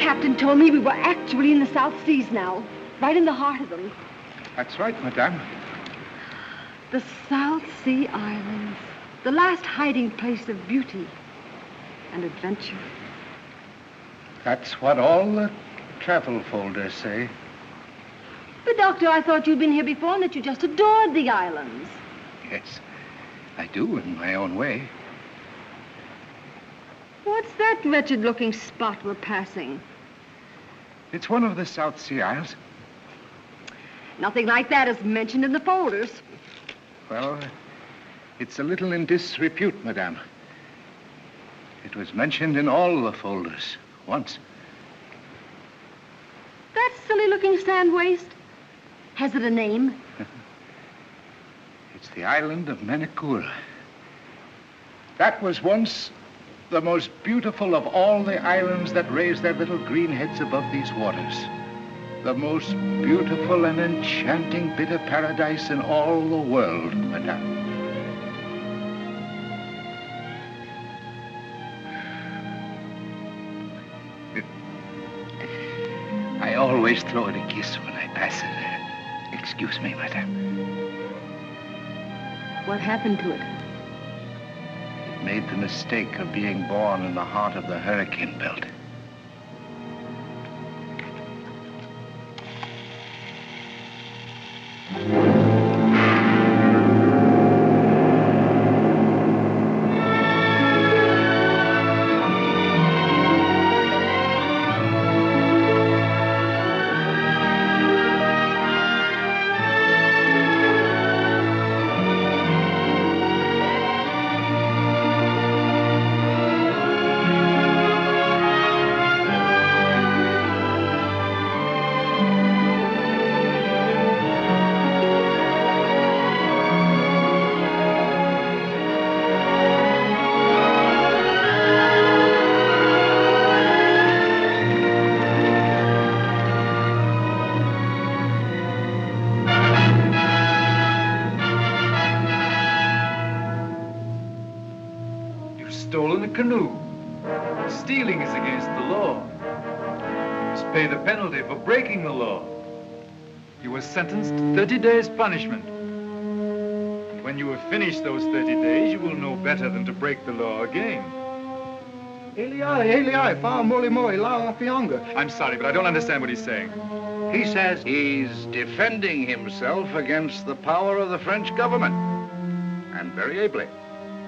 captain told me we were actually in the South Seas now, right in the heart of them. That's right, madame. The South Sea Islands, the last hiding place of beauty and adventure. That's what all the travel folders say. But, Doctor, I thought you'd been here before and that you just adored the islands. Yes, I do in my own way. What's that wretched-looking spot we're passing? It's one of the South Sea Isles. Nothing like that is mentioned in the folders. Well, it's a little in disrepute, madame. It was mentioned in all the folders once. That silly-looking sand waste? Has it a name? It's the island of Menacool. That was once the most beautiful of all the islands that raise their little green heads above these waters. The most beautiful and enchanting bit of paradise in all the world, madame. I always throw it a kiss when I pass it. Excuse me, madame. What happened to it? It made the mistake of being born in the heart of the hurricane belt. Stolen a canoe. Stealing is against the law. You must pay the penalty for breaking the law. You were sentenced to 30 days punishment. And when you have finished those 30 days, you will know better than to break the law again. I'm sorry, but I don't understand what he's saying. He says he's defending himself against the power of the French government. And very ably.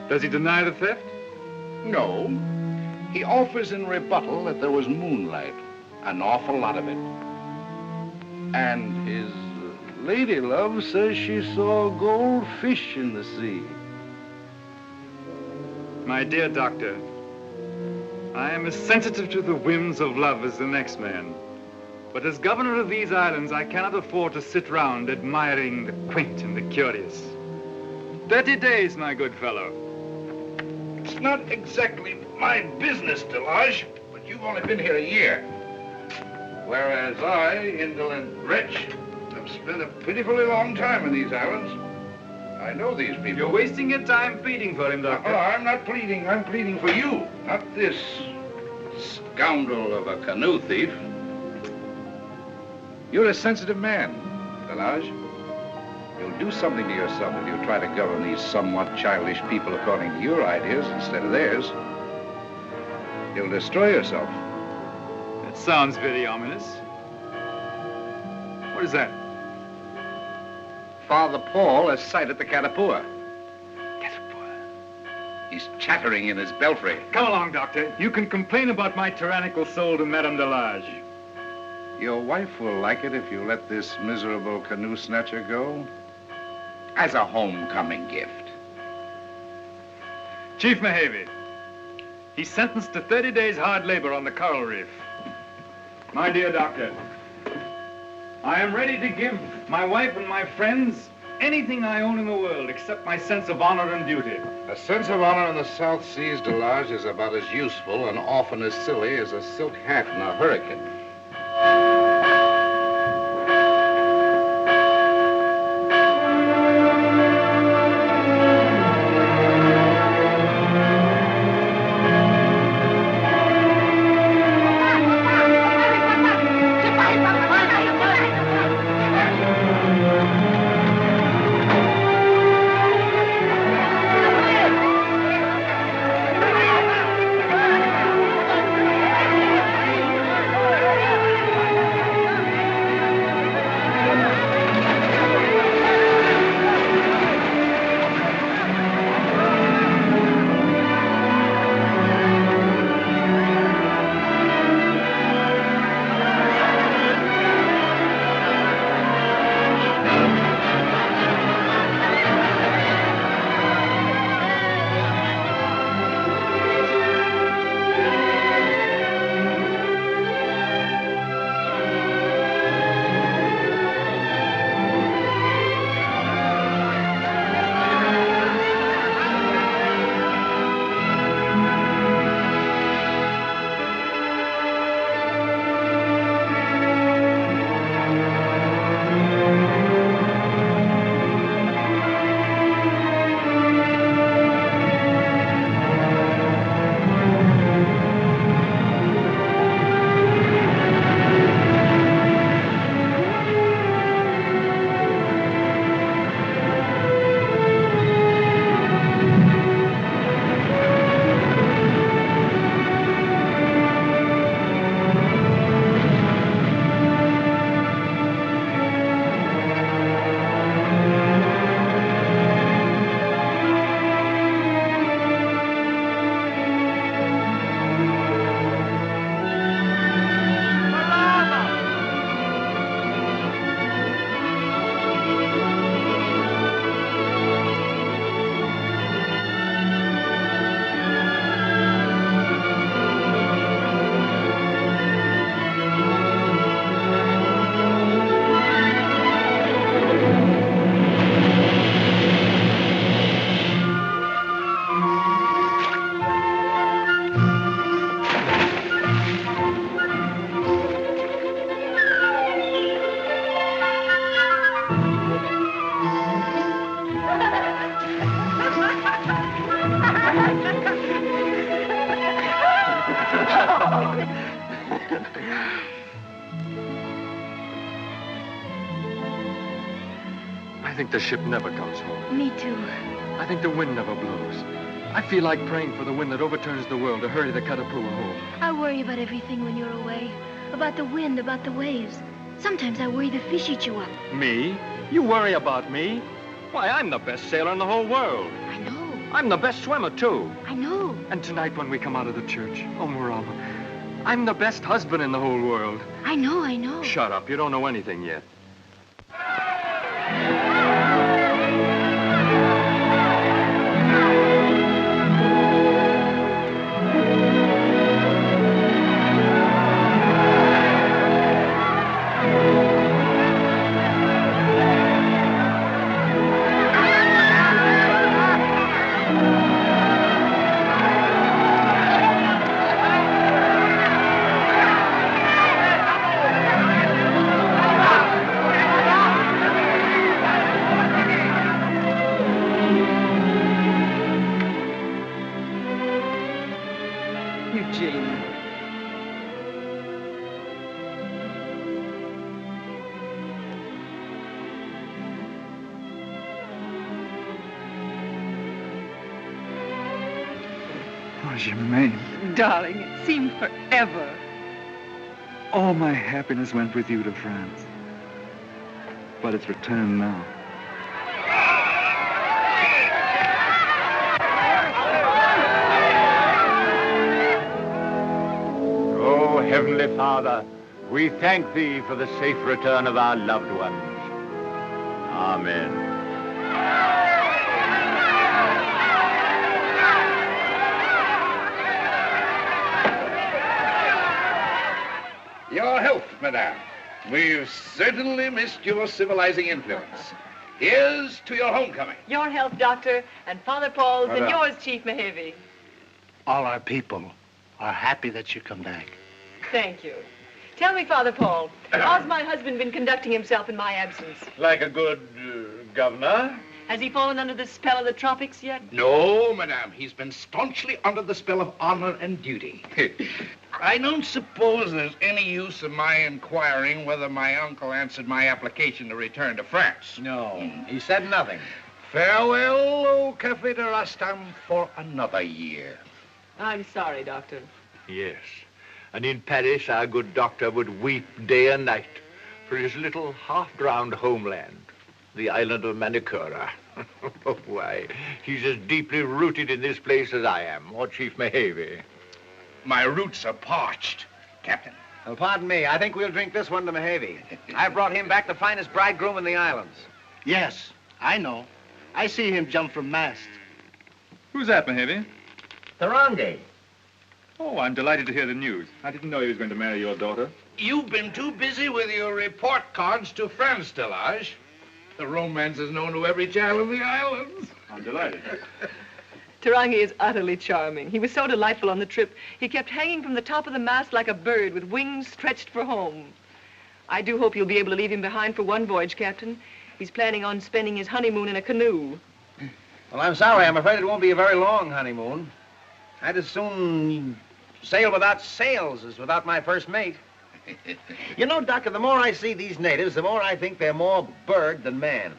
Does he deny the theft? No. He offers in rebuttal that there was moonlight. An awful lot of it. And his lady love says she saw goldfish in the sea. My dear doctor, I am as sensitive to the whims of love as the next man. But as governor of these islands, I cannot afford to sit round admiring the quaint and the curious. 30 days, my good fellow. It's not exactly my business, Delage, but you've only been here a year. Whereas I, indolent wretch, have spent a pitifully long time in these islands. I know these people. You're wasting your time pleading for him, Doctor. Oh, I'm not pleading. I'm pleading for you, not this scoundrel of a canoe thief. You're a sensitive man, Delage. You'll do something to yourself if you try to govern these somewhat childish people according to your ideas instead of theirs. You'll destroy yourself. That sounds very ominous. What is that? Father Paul has sighted the Catapua. He's chattering in his belfry. Come along, Doctor. You can complain about my tyrannical soul to Madame Delage. Your wife will like it if you let this miserable canoe snatcher go. As a homecoming gift. Chief Mehavy, he's sentenced to 30 days hard labor on the coral reef. My dear doctor, I am ready to give my wife and my friends anything I own in the world except my sense of honor and duty. A sense of honor in the South Seas, Delage, is about as useful and often as silly as a silk hat in a hurricane. I think the ship never comes home. Me too. I think the wind never blows. I feel like praying for the wind that overturns the world to hurry the Katapua home. I worry about everything when you're away. About the wind, about the waves. Sometimes I worry the fish eat you up. Me? You worry about me? Why, I'm the best sailor in the whole world. I know. I'm the best swimmer, too. I know. And tonight when we come out of the church, oh, Marama, I'm the best husband in the whole world. I know, I know. Shut up. You don't know anything yet. Germaine, Darling, it seemed forever. all my happiness went with you to France. But it's returned now. Oh, Heavenly Father, we thank Thee for the safe return of our loved ones. Amen. Your health, madame. We've certainly missed your civilizing influence. Here's to your homecoming. Your health, Doctor, and Father Paul's, and Madame. yours, Chief Mehavy. All our people are happy that you come back. Thank you. Tell me, Father Paul, how's my husband been conducting himself in my absence? Like a good governor? Has he fallen under the spell of the tropics yet? No, madame. He's been staunchly under the spell of honor and duty. I don't suppose there's any use in my inquiring whether my uncle answered my application to return to France. No, he said nothing. Farewell, O Cafe de Rastam, for another year. I'm sorry, Doctor. Yes. And in Paris, our good doctor would weep day and night for his little half-drowned homeland, the island of Manicura. Oh, why, he's as deeply rooted in this place as I am, or Chief Mehavy. My roots are parched, Captain. Well, pardon me. I think we'll drink this one to Mehavy. I brought him back the finest bridegroom in the islands. Yes, I know. I see him jump from mast. Who's that, Mehavy? Tarangi. Oh, I'm delighted to hear the news. I didn't know he was going to marry your daughter. You've been too busy with your report cards to France, Delage. The romance is known to every child in the islands. I'm delighted. Tarangi is utterly charming. He was so delightful on the trip. He kept hanging from the top of the mast like a bird with wings stretched for home. I do hope you'll be able to leave him behind for one voyage, Captain. He's planning on spending his honeymoon in a canoe. Well, I'm sorry. I'm afraid it won't be a very long honeymoon. I'd as soon sail without sails as without my first mate. You know, Doctor, the more I see these natives, the more I think they're more bird than man.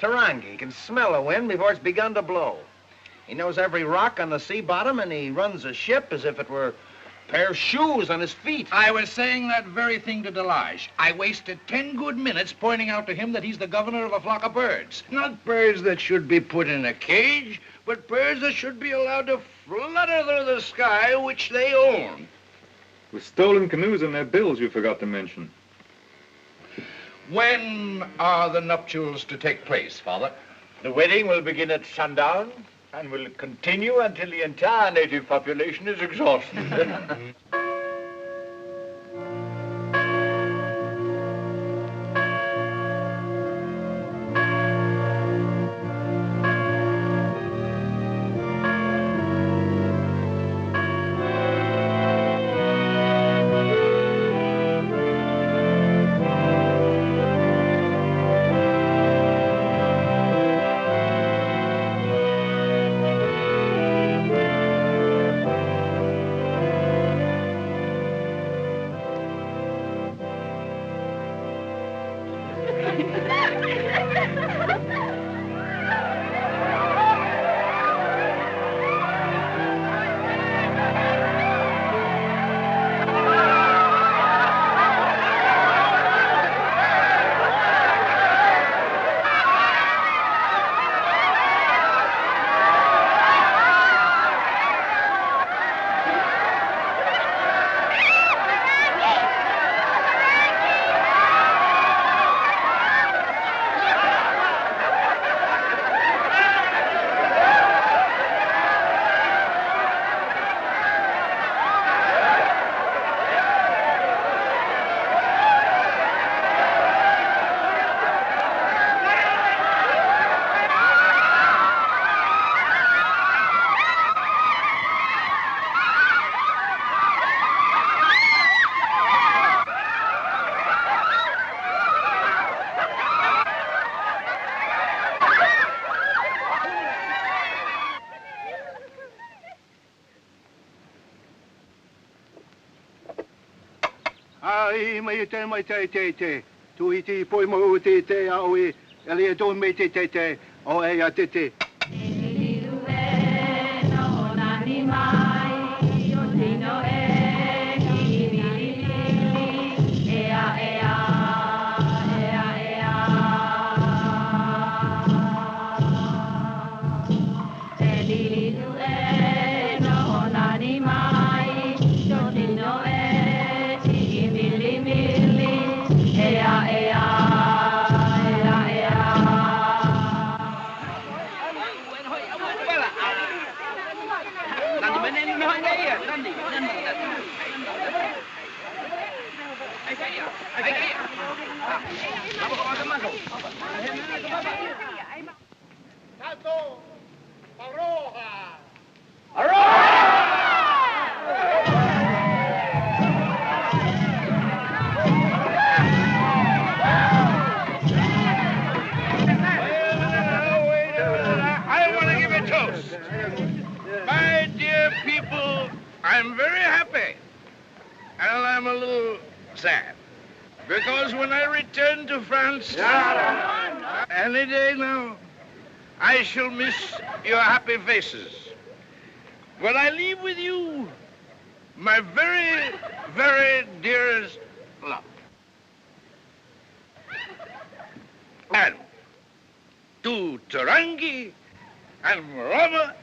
Tarangi can smell a wind before it's begun to blow. He knows every rock on the sea bottom, and he runs a ship as if it were a pair of shoes on his feet. I was saying that very thing to Delage. I wasted 10 good minutes pointing out to him that he's the governor of a flock of birds. Not birds that should be put in a cage, but birds that should be allowed to flutter through the sky, which they own. With stolen canoes and their bills you forgot to mention. When are the nuptials to take place, Father? The wedding will begin at sundown and will continue until the entire native population is exhausted. Ai, mai te. Tu iti poi mo te aoi, ali do me te, o e a te. I want to give a toast. My dear people, I'm very happy. And I'm a little sad. Because when I return to France, any day now, I shall miss your happy faces. But I leave with you my very, very dearest love. And to Tarangi and Rama.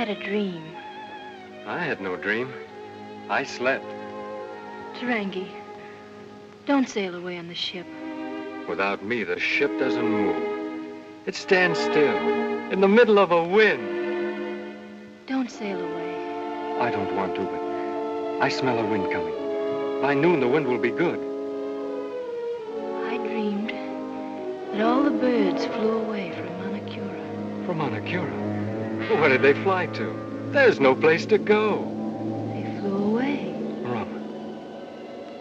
had a dream. I had no dream. I slept. Tarangi, don't sail away on the ship. Without me, the ship doesn't move. It stands still, in the middle of a wind. Don't sail away. I don't want to, but I smell a wind coming. By noon, the wind will be good. I dreamed that all the birds flew away from Manakura. From Manakura? Where did they fly to? There's no place to go. They flew away. Marama,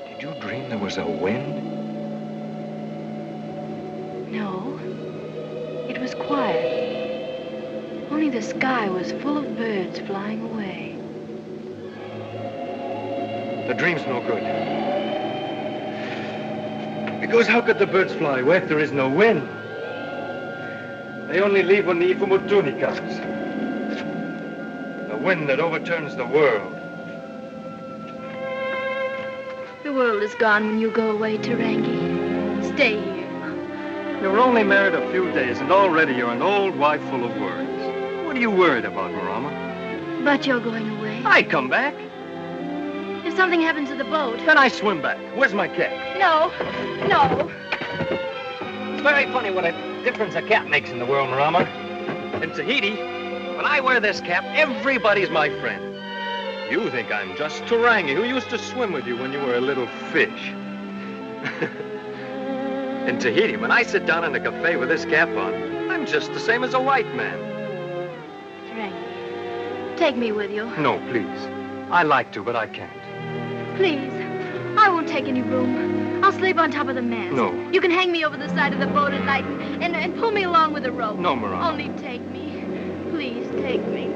did you dream there was a wind? No, it was quiet. Only the sky was full of birds flying away. The dream's no good. Because how could the birds fly away if there is no wind? They only leave when the Ifumutuni comes. The wind that overturns the world. The world is gone when you go away, Tarangi. Stay here. You were only married a few days, and already you're an old wife full of worries. What are you worried about, Marama? But you're going away. I come back. If something happens to the boat... Then I swim back. Where's my cap? No, no. It's very funny what a difference a cap makes in the world, Marama. In Tahiti, when I wear this cap, everybody's my friend. You think I'm just Tarangi, who used to swim with you when you were a little fish. In Tahiti, when I sit down in a cafe with this cap on, I'm just the same as a white man. Tarangi, take me with you. No, please. I like to, but I can't. Please. I won't take any room. I'll sleep on top of the mast. No. You can hang me over the side of the boat at night and pull me along with a rope. No, Marama. Only take me. Please, take me.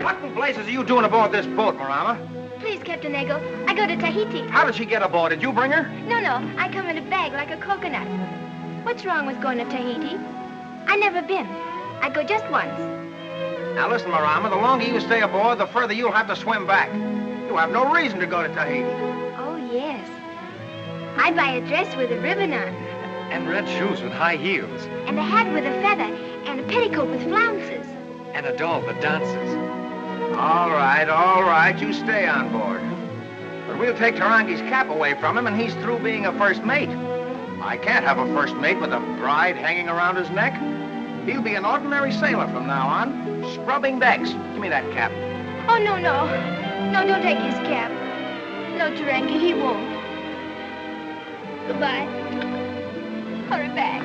What in blazes are you doing aboard this boat, Marama? Please, Captain Ego, I go to Tahiti. How did she get aboard? Did you bring her? No, I come in a bag like a coconut. What's wrong with going to Tahiti? I never been. I go just once. Now listen, Marama, the longer you stay aboard, the further you'll have to swim back. You have no reason to go to Tahiti. Oh, yes. I buy a dress with a ribbon on. And red shoes with high heels. And a hat with a feather. And a petticoat with flounces. And a doll that dances. All right, you stay on board. But we'll take Tarangi's cap away from him, and he's through being a first mate. I can't have a first mate with a bride hanging around his neck. He'll be an ordinary sailor from now on, scrubbing decks. Give me that cap. Oh, no. No, don't take his cap. No, Tarangi, he won't. Goodbye. Hurry back.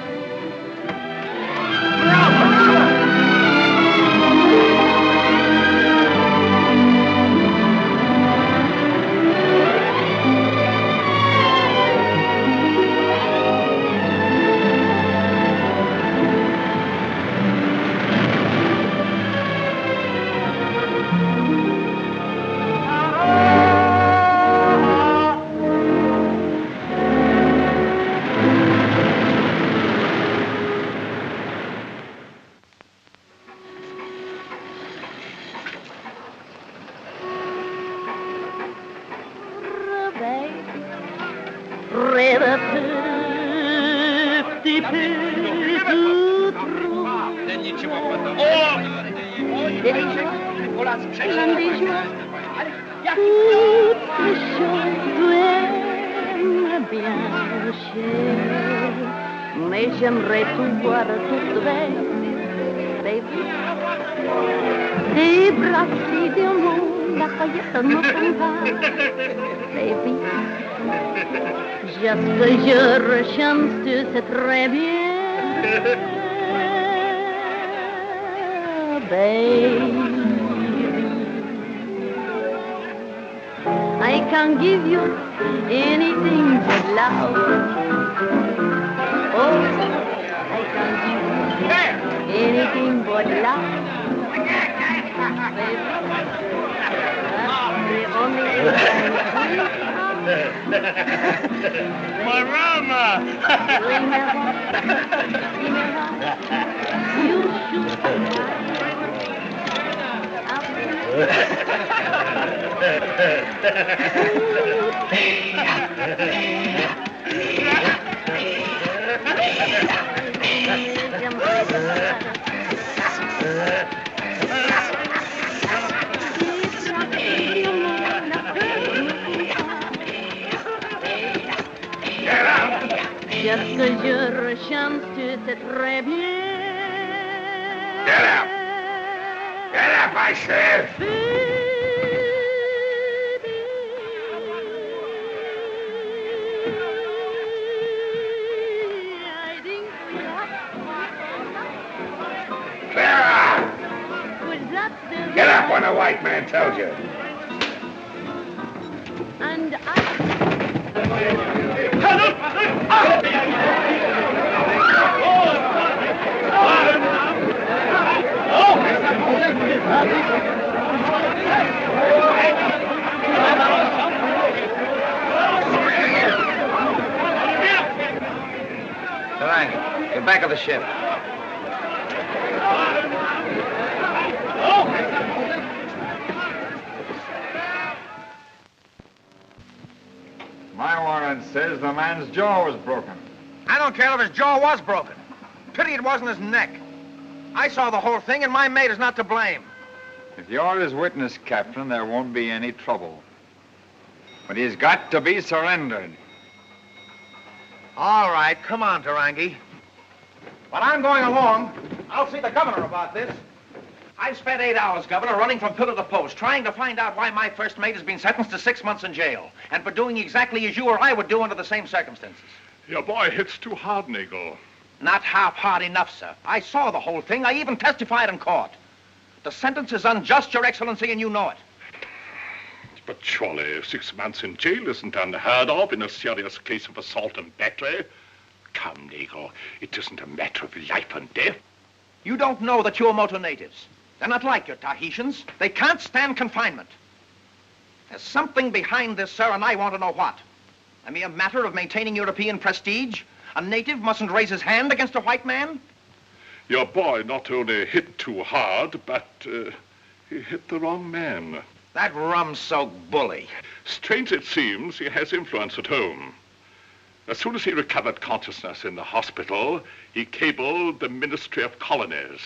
rêve un petit peu tout trop. Et les gens, l'un des jours, toutes les choses aiment bien cher. Mais j'aimerais tout voir tout vrai, baby. Des bras si d'un monde, la paillette me prend pas, baby. Just que je rechante, tu sais très bien, baby. I can give you anything but love. Oh, I can give you anything but love. Baby, the only thing Marama! You should Just que je rechante, tu sais très bien. Get up! Get up, I said! Clara! Get up when a white man tells you. And Tarangi, get back of the ship. My warrant says the man's jaw was broken. I don't care if his jaw was broken. Pity it wasn't his neck. I saw the whole thing, and my mate is not to blame. If you're his witness, Captain, there won't be any trouble. But he's got to be surrendered. All right, come on, Tarangi. But I'm going along. I'll see the governor about this. I've spent 8 hours, Governor, running from pillar to post, trying to find out why my first mate has been sentenced to 6 months in jail, and for doing exactly as you or I would do under the same circumstances. Your boy hits too hard, Nagel. Not half hard enough, sir. I saw the whole thing. I even testified in court. The sentence is unjust, Your Excellency, and you know it. But surely 6 months in jail isn't unheard of in a serious case of assault and battery. Come, Nagel, it isn't a matter of life and death. You don't know the Tuamotu natives. They're not like your Tahitians. They can't stand confinement. There's something behind this, sir, and I want to know what. A mere matter of maintaining European prestige? A native mustn't raise his hand against a white man? Your boy not only hit too hard, but he hit the wrong man. That rum-soaked bully. Strange it seems, he has influence at home. As soon as he recovered consciousness in the hospital, he cabled the Ministry of Colonies.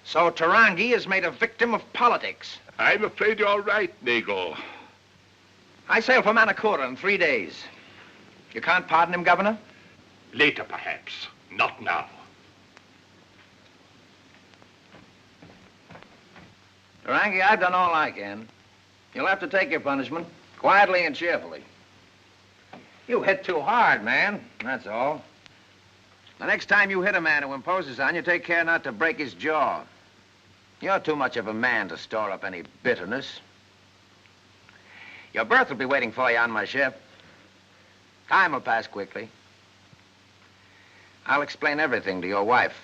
So Tarangi is made a victim of politics. I'm afraid you're right, Nagel. I sail for Manakura in 3 days. You can't pardon him, Governor? Later, perhaps. Not now. Tarangi, I've done all I can. You'll have to take your punishment, quietly and cheerfully. You hit too hard, man, that's all. The next time you hit a man who imposes on you, take care not to break his jaw. You're too much of a man to store up any bitterness. Your berth will be waiting for you on my ship. Time will pass quickly. I'll explain everything to your wife.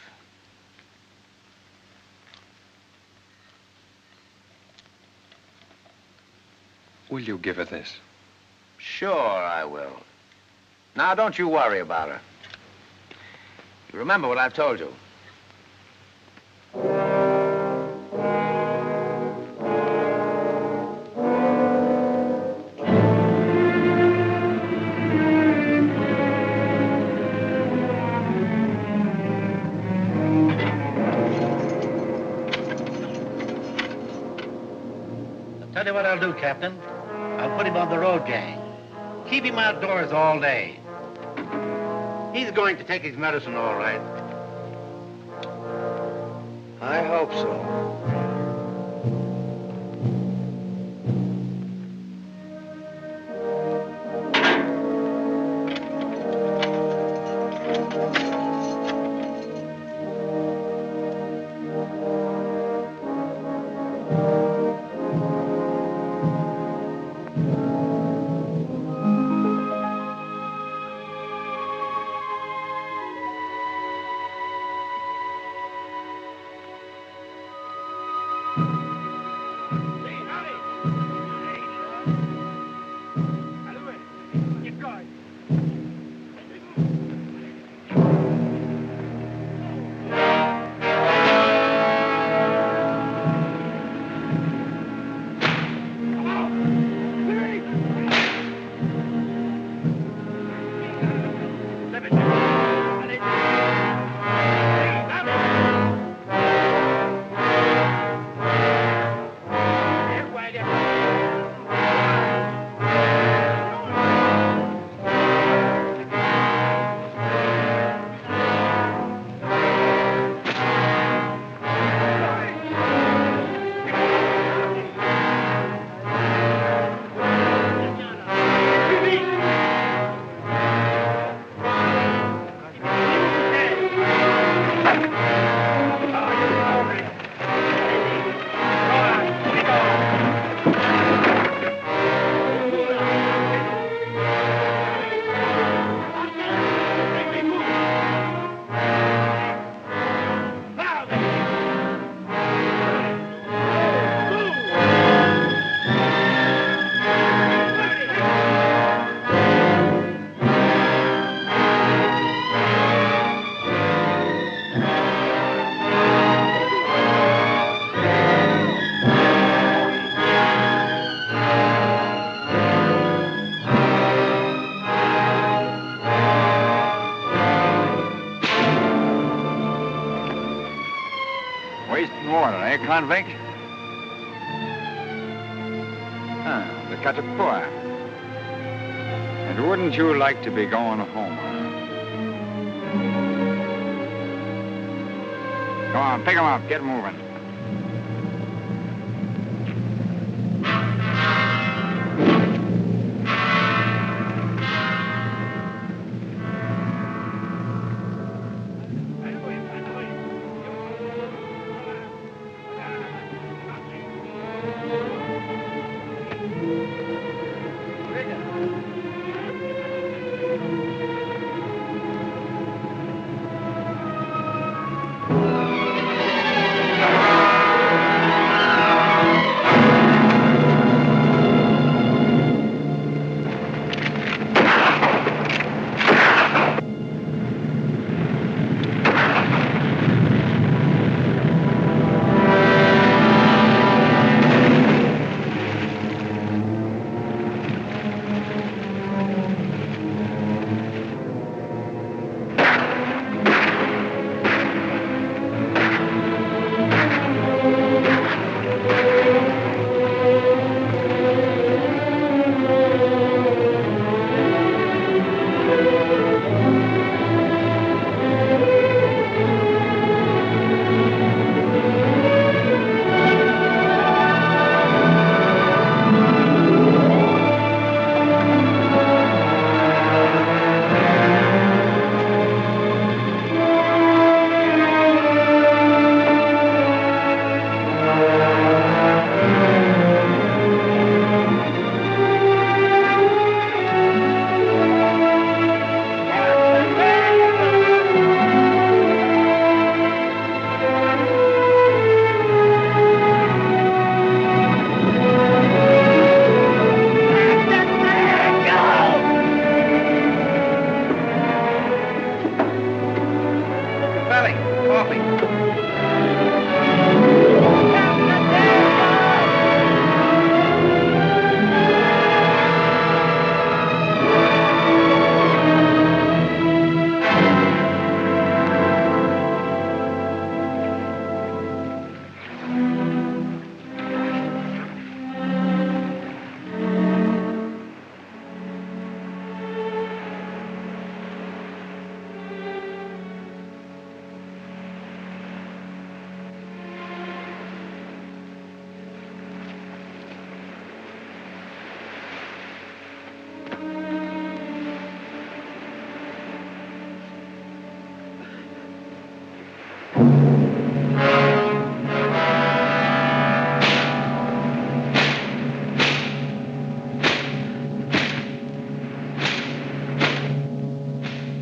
Will you give her this? Sure I will. Now, don't you worry about her. You remember what I've told you. Tell you what I'll do, Captain. I'll put him on the road gang. Keep him outdoors all day. He's going to take his medicine all right. I hope so. Convict? Look at the poor. And wouldn't you like to be going home? Come on, pick 'em up. Get moving.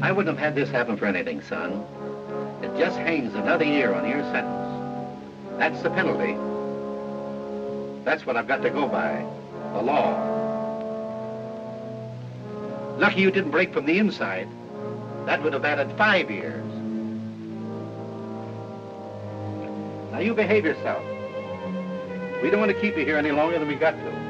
I wouldn't have had this happen for anything, son. It just hangs another year on your sentence. That's the penalty. That's what I've got to go by. The law. Lucky you didn't break from the inside. That would have added 5 years. Now you behave yourself. We don't want to keep you here any longer than we got to.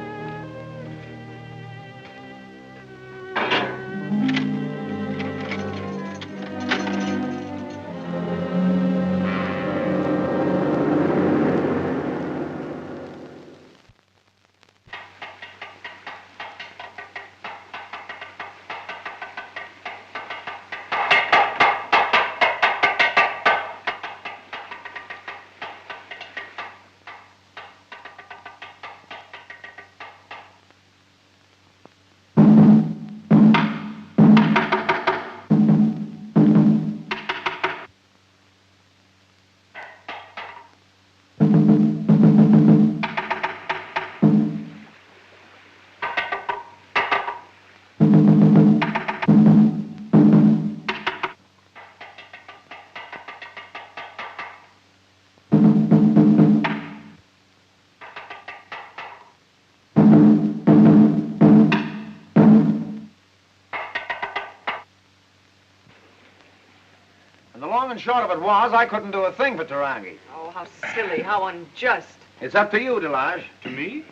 Long and short of it was, I couldn't do a thing for Tarangi. Oh, how silly, how unjust. It's up to you, Delage. To me?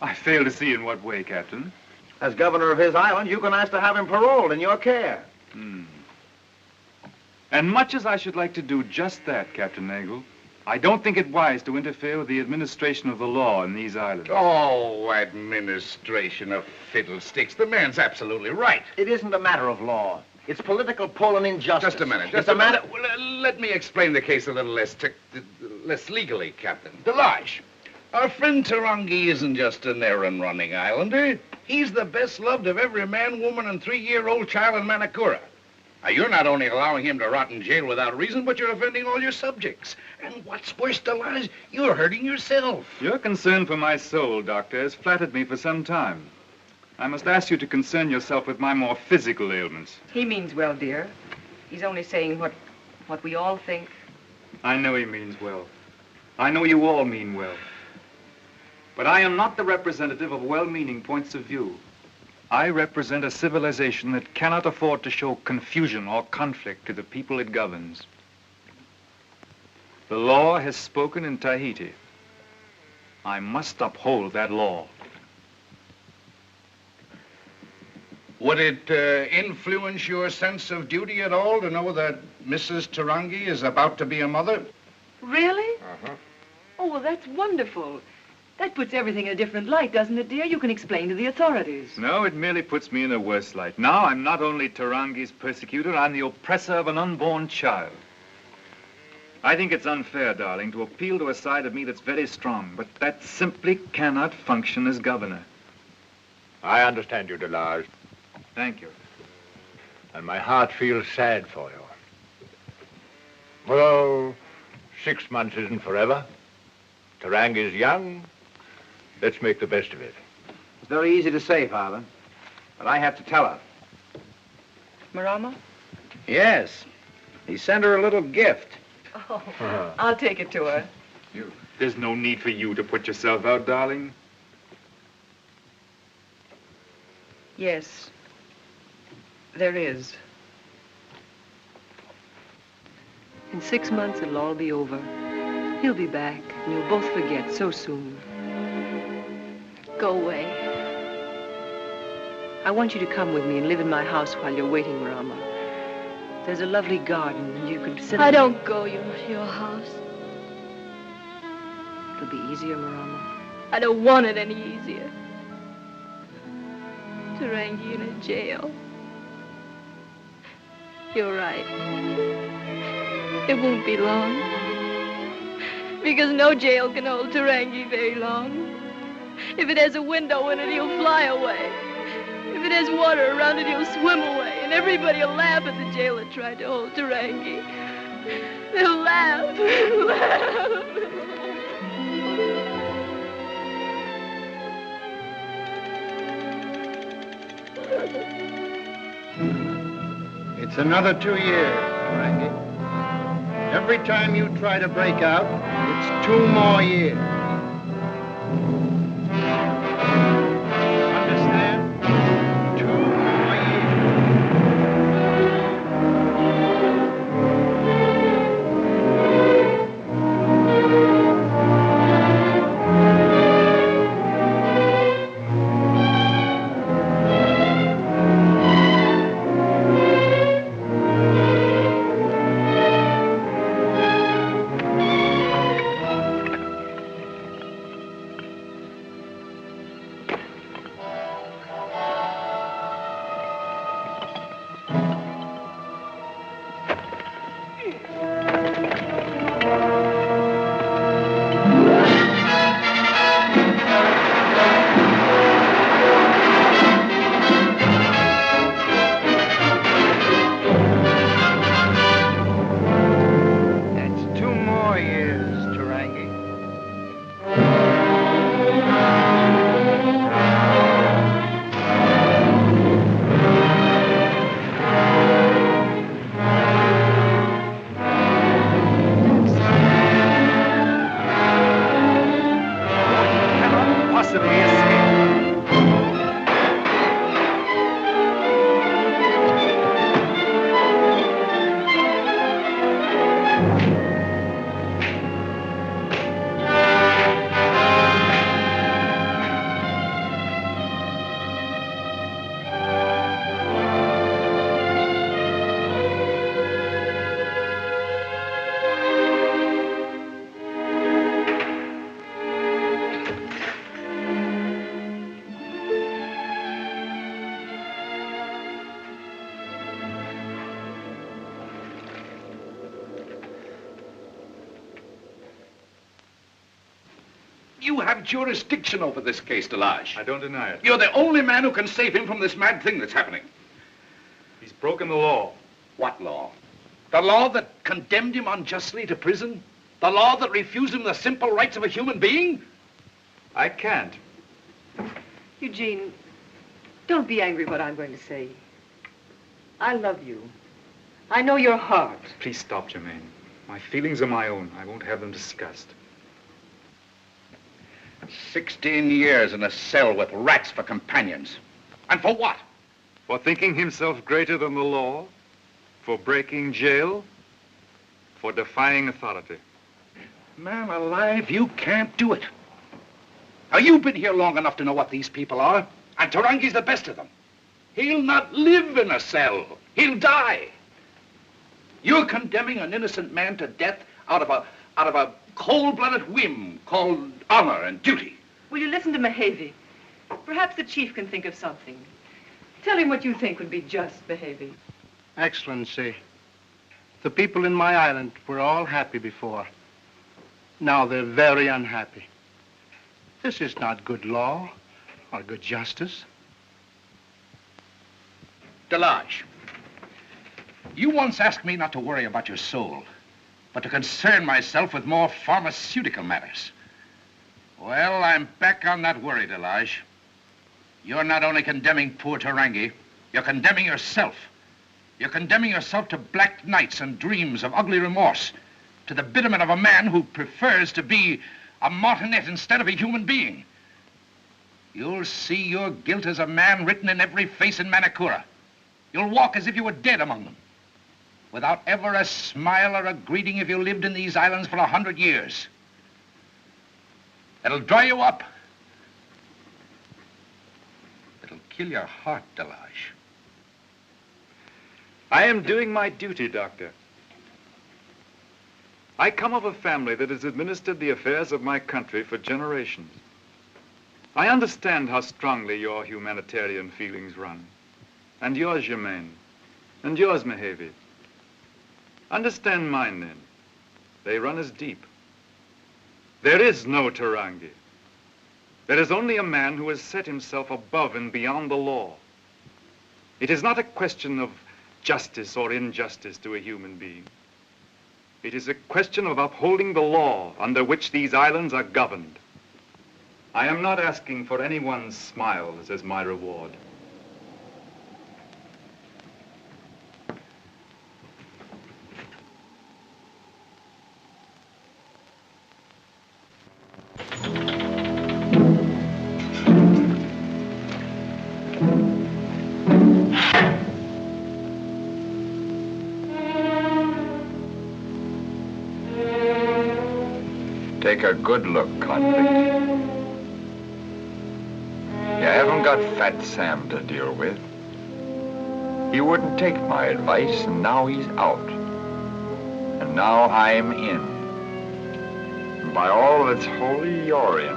I fail to see in what way, Captain. As governor of his island, you can ask to have him paroled in your care. And much as I should like to do just that, Captain Nagel, I don't think it wise to interfere with the administration of the law in these islands. Oh, administration of fiddlesticks. The man's absolutely right. It isn't a matter of law. It's political pull and injustice. Just a minute. It's a matter... Well, let me explain the case a little less legally, Captain. Delage, our friend Tarangi isn't just an errand-running islander. He's the best loved of every man, woman, and 3-year-old child in Manakura. Now, you're not only allowing him to rot in jail without reason, but you're offending all your subjects. And what's worse, Delage, you're hurting yourself. Your concern for my soul, Doctor, has flattered me for some time. I must ask you to concern yourself with my more physical ailments. He means well, dear. He's only saying what we all think. I know he means well. I know you all mean well. But I am not the representative of well-meaning points of view. I represent a civilization that cannot afford to show confusion or conflict to the people it governs. The law has spoken in Tahiti. I must uphold that law. Would it influence your sense of duty at all to know that Mrs. Tarangi is about to be a mother? Really? Uh-huh. Oh, well, that's wonderful. That puts everything in a different light, doesn't it, dear? You can explain to the authorities. No, it merely puts me in a worse light. Now I'm not only Tarangi's persecutor, I'm the oppressor of an unborn child. I think it's unfair, darling, to appeal to a side of me that's very strong, but that simply cannot function as governor. I understand you, Delage. Thank you. And my heart feels sad for you. Well, 6 months isn't forever. Tarangi's young. Let's make the best of it. It's very easy to say, Father. But I have to tell her. Marama? Yes. He sent her a little gift. Oh, I'll take it to her. There's no need for you to put yourself out, darling. Yes. There is. In 6 months, it'll all be over. He'll be back, and you'll both forget so soon. Go away. I want you to come with me and live in my house while you're waiting, Marama. There's a lovely garden, and you could sit... I don't go to your house. It'll be easier, Marama. I don't want it any easier. Tarangi in a jail. You're right. It won't be long. Because no jail can hold Tarangi very long. If it has a window in it, he'll fly away. If it has water around it, he'll swim away. And everybody will laugh at the jail that tried to hold Tarangi. They'll laugh. It's another 2 years, Rangi. Every time you try to break out, it's 2 more years. Understand? 2 more You have jurisdiction over this case, Delage. I don't deny it. You're the only man who can save him from this mad thing that's happening. He's broken the law. What law? The law that condemned him unjustly to prison? The law that refused him the simple rights of a human being? I can't. Eugene, don't be angry what I'm going to say. I love you. I know your heart. Please stop, Jermaine. My feelings are my own. I won't have them discussed. 16 years in a cell with rats for companions. And for what? For thinking himself greater than the law? For breaking jail? For defying authority? Man alive, you can't do it. Now, you've been here long enough to know what these people are, and Tarangi's the best of them. He'll not live in a cell. He'll die. You're condemning an innocent man to death out of a cold-blooded whim called honor and duty. Will you listen to Mehavi? Perhaps the chief can think of something. Tell him what you think would be just, Mehavi. Excellency, the people in my island were all happy before. Now they're very unhappy. This is not good law or good justice. Delage, you once asked me not to worry about your soul, but to concern myself with more pharmaceutical matters. Well, I'm back on that worry, Delage. You're not only condemning poor Tarangi, you're condemning yourself. You're condemning yourself to black nights and dreams of ugly remorse, to the bitterment of a man who prefers to be a martinet instead of a human being. You'll see your guilt as a man written in every face in Manakura. You'll walk as if you were dead among them, without ever a smile or a greeting if you lived in these islands for 100 years. It'll dry you up. It'll kill your heart, Delage. I am doing my duty, Doctor. I come of a family that has administered the affairs of my country for generations. I understand how strongly your humanitarian feelings run. And yours, Germaine. And yours, Mehavi. Understand mine, then. They run as deep. There is no Tarangi. There is only a man who has set himself above and beyond the law. It is not a question of justice or injustice to a human being. It is a question of upholding the law under which these islands are governed. I am not asking for anyone's smiles as my reward. take a good look, convict. You haven't got Fat Sam to deal with. He wouldn't take my advice, and now he's out. And now I'm in. And by all that's holy, you're in.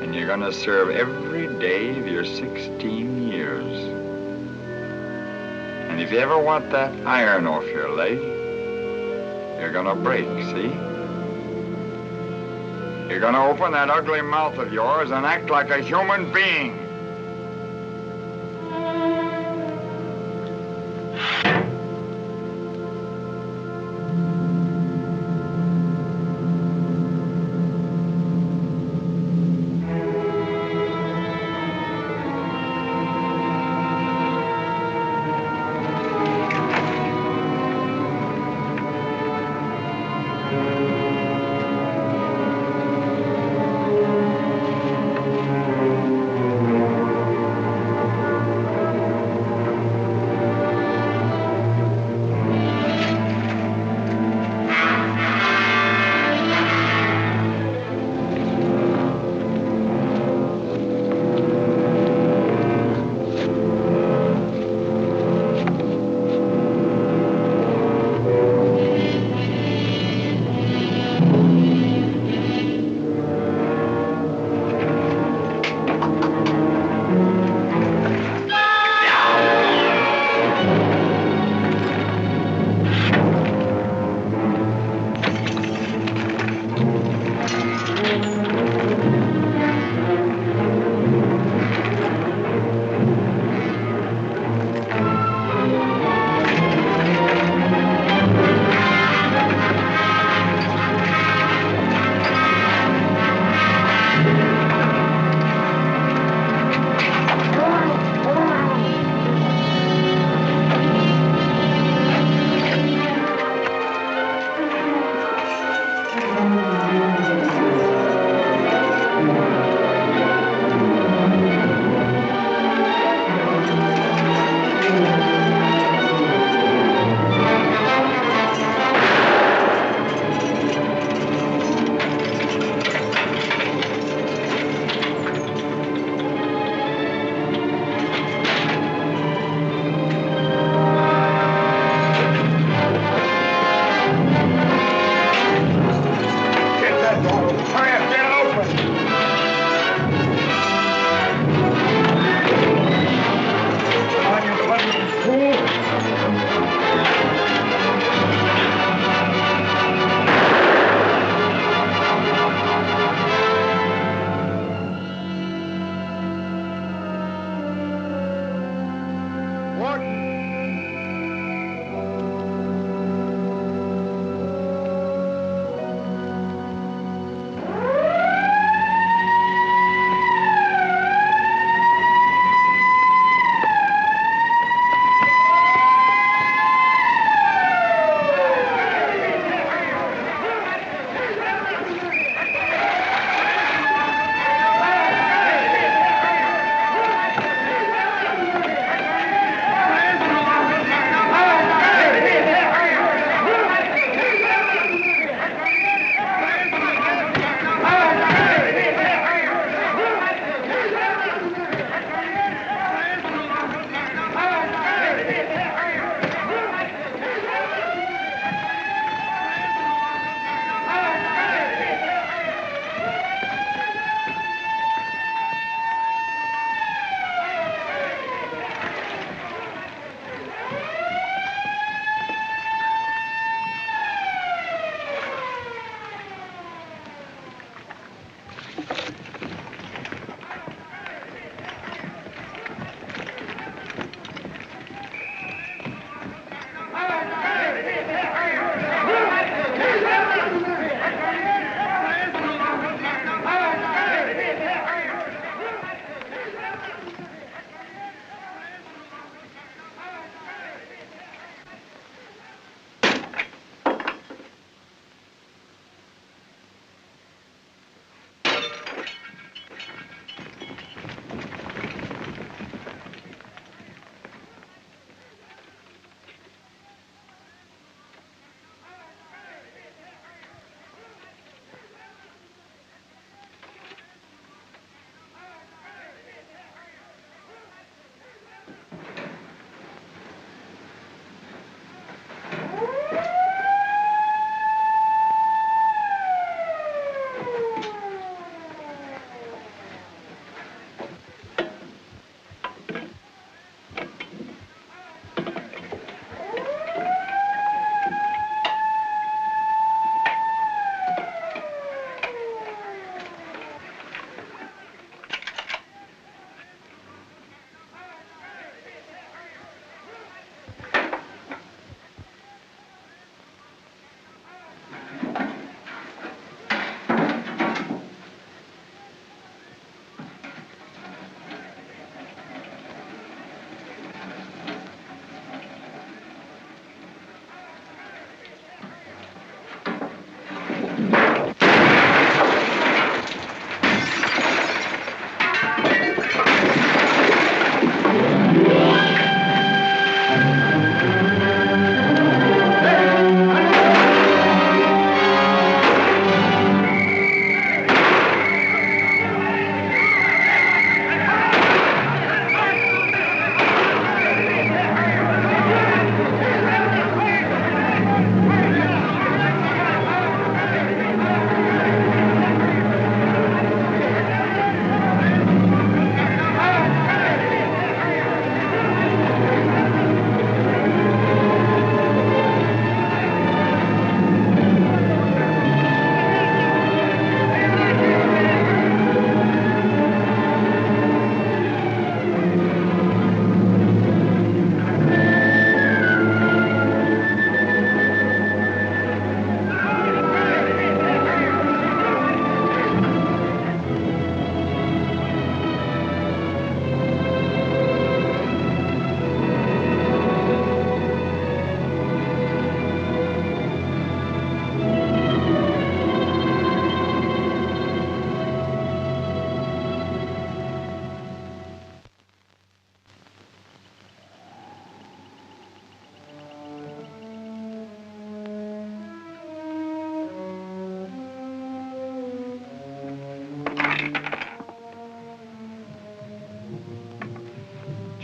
And you're gonna serve every day of your 16 years. And if you ever want that iron off your leg, you're gonna break, see? You're gonna open that ugly mouth of yours and act like a human being.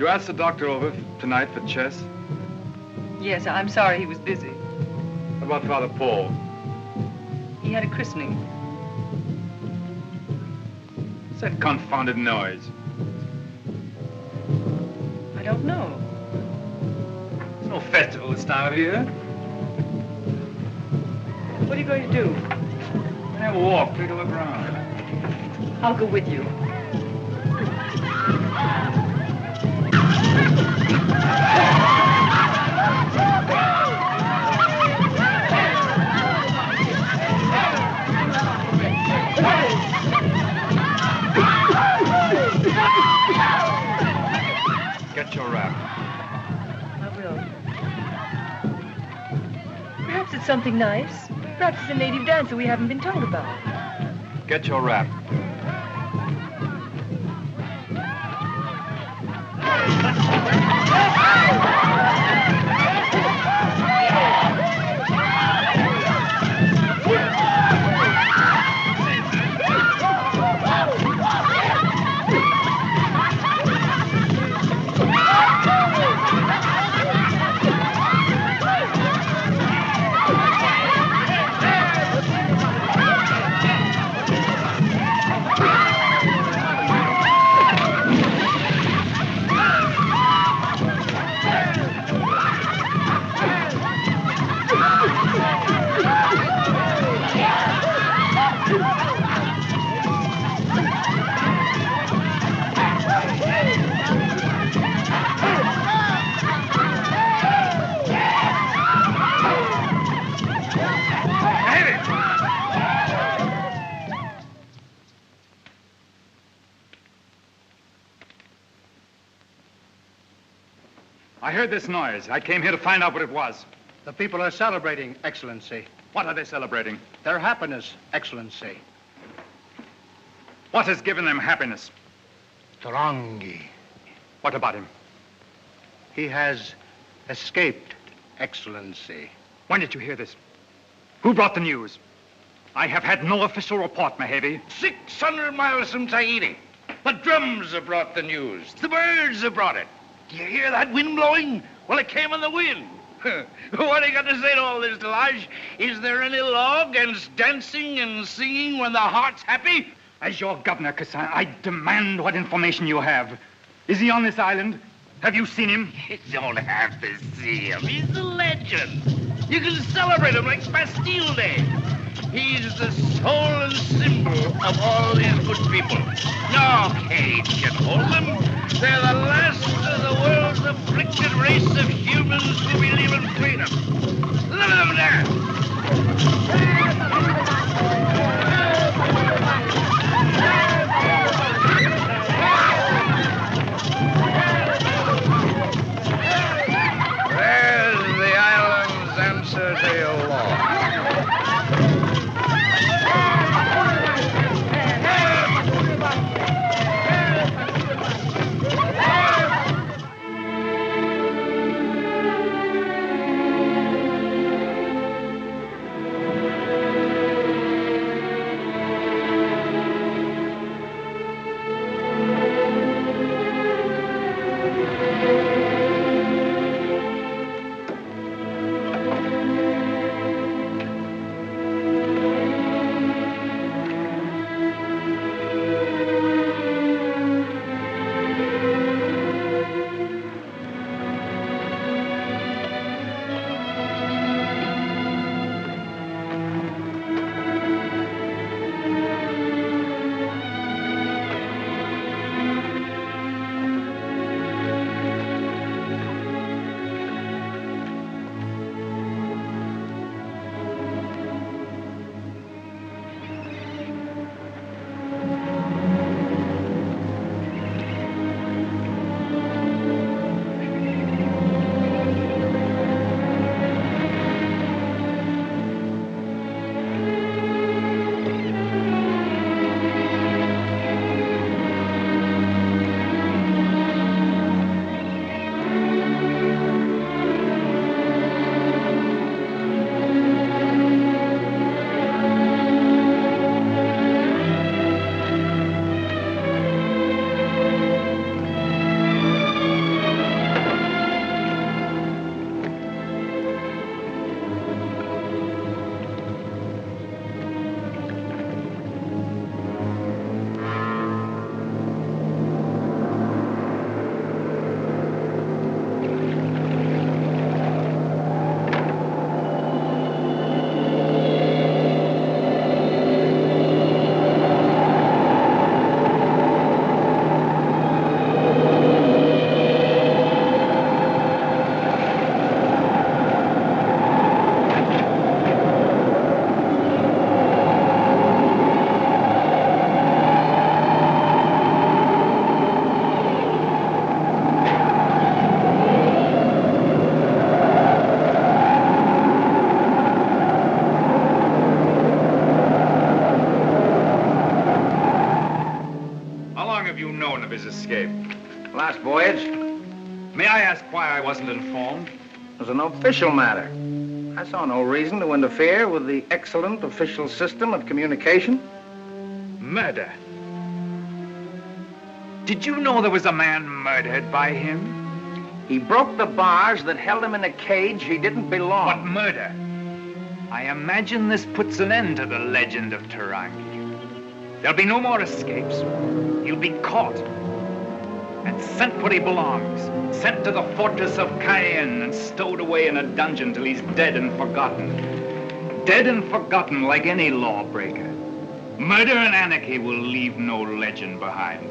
You asked the doctor over tonight for chess? Yes, I'm sorry he was busy. How about Father Paul? He had a christening. What's that confounded noise? I don't know. There's no festival this time of year. What are you going to do? We're gonna have a walk, take a look around. I'll go with you. Get your wrap. I will. Perhaps it's something nice. Perhaps it's a native dance that we haven't been told about. Get your wrap. I heard this noise. I came here to find out what it was. The people are celebrating, Excellency. What are they celebrating? Their happiness, Excellency. What has given them happiness? Tarangi. What about him? He has escaped, Excellency. When did you hear this? Who brought the news? I have had no official report, Mehevi. 600 miles from Tahiti. The drums have brought the news. The birds have brought it. Do you hear that wind blowing? Well, it came on the wind. What do you got to say to all this, Delage? Is there any law against dancing and singing when the heart's happy? As your governor, Kassan, I demand what information you have. Is he on this island? Have you seen him? You don't have to see him. He's a legend. You can celebrate him like Bastille Day. He's the soul and symbol of all these good people. No cage can hold them. They're the last of the world's afflicted race of humans who believe in freedom. Look at them there. There's the island's answer to your law. his escape? Last voyage. May I ask why I wasn't informed? It was an official matter. I saw no reason to interfere with the excellent official system of communication. Murder. Did you know there was a man murdered by him? He broke the bars that held him in a cage he didn't belong. What murder? I imagine this puts an end to the legend of Tarangi. There'll be no more escapes. He'll be caught and sent where he belongs. Sent to the fortress of Cayenne and stowed away in a dungeon till he's dead and forgotten. Dead and forgotten like any lawbreaker. Murder and anarchy will leave no legend behind.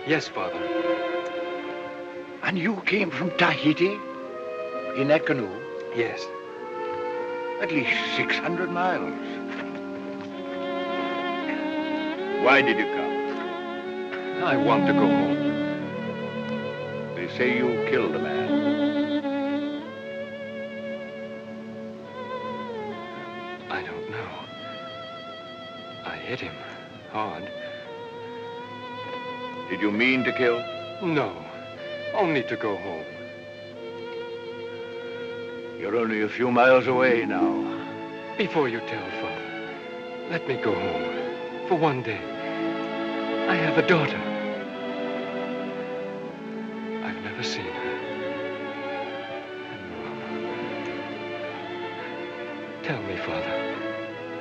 Yes, Father. And you came from Tahiti in that canoe? Yes. At least 600 miles. Why did you come? I want to go home. They say you killed a man. I don't know. I hit him hard. Did you mean to kill? No, only to go home. You're only a few miles away now. Before you tell, Father, let me go home for one day. I have a daughter. I've never seen her. And Mama. Tell me, Father,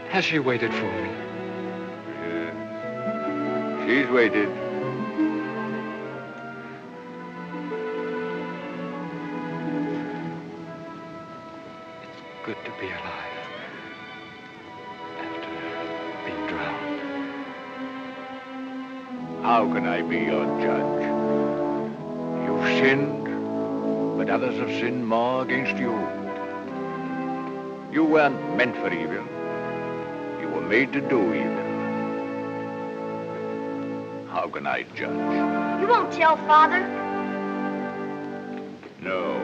has she waited for me? Yes. She's waited. Good to be alive after being drowned. How can I be your judge? You've sinned, but others have sinned more against you. You weren't meant for evil. You were made to do evil. How can I judge? You won't tell, Father. No.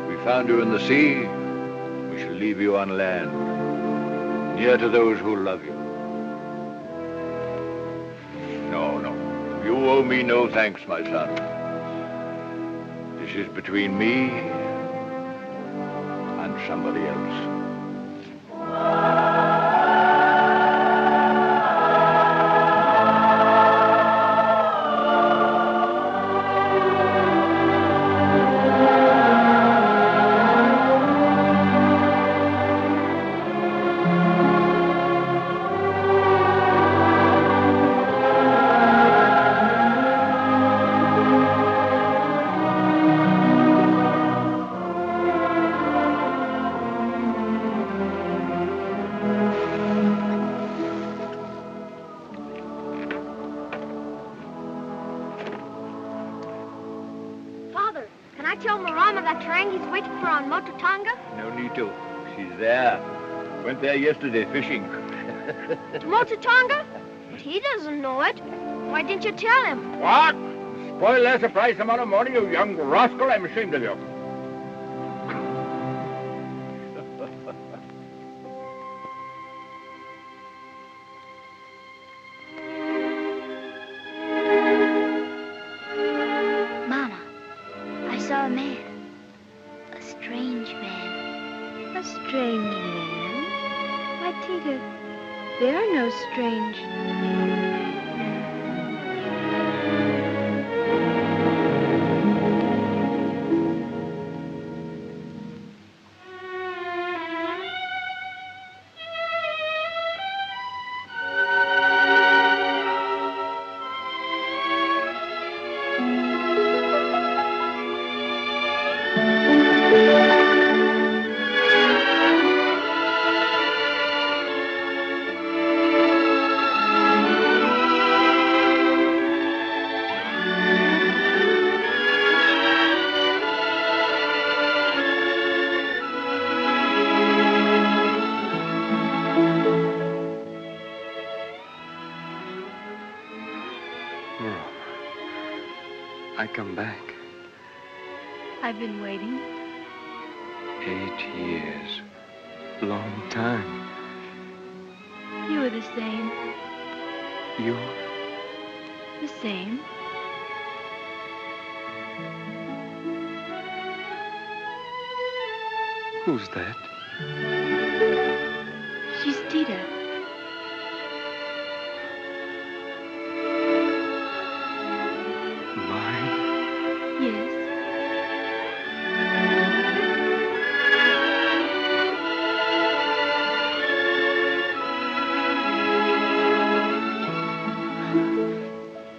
We found you in the sea. We shall leave you on land, near to those who love you. No, no. You owe me no thanks, my son. This is between me and somebody else. No need to. She's there. Went there yesterday fishing. To Motatonga? But he doesn't know it. Why didn't you tell him? What? Spoil their surprise tomorrow morning, you young rascal. I'm ashamed of you. Mama, I saw a man. A strange man. A strange man? Why, Tita, there are no strange... I come back. I've been waiting. 8 years. Long time. You were the same. You? The same. Who's that? She's Tita. Yes.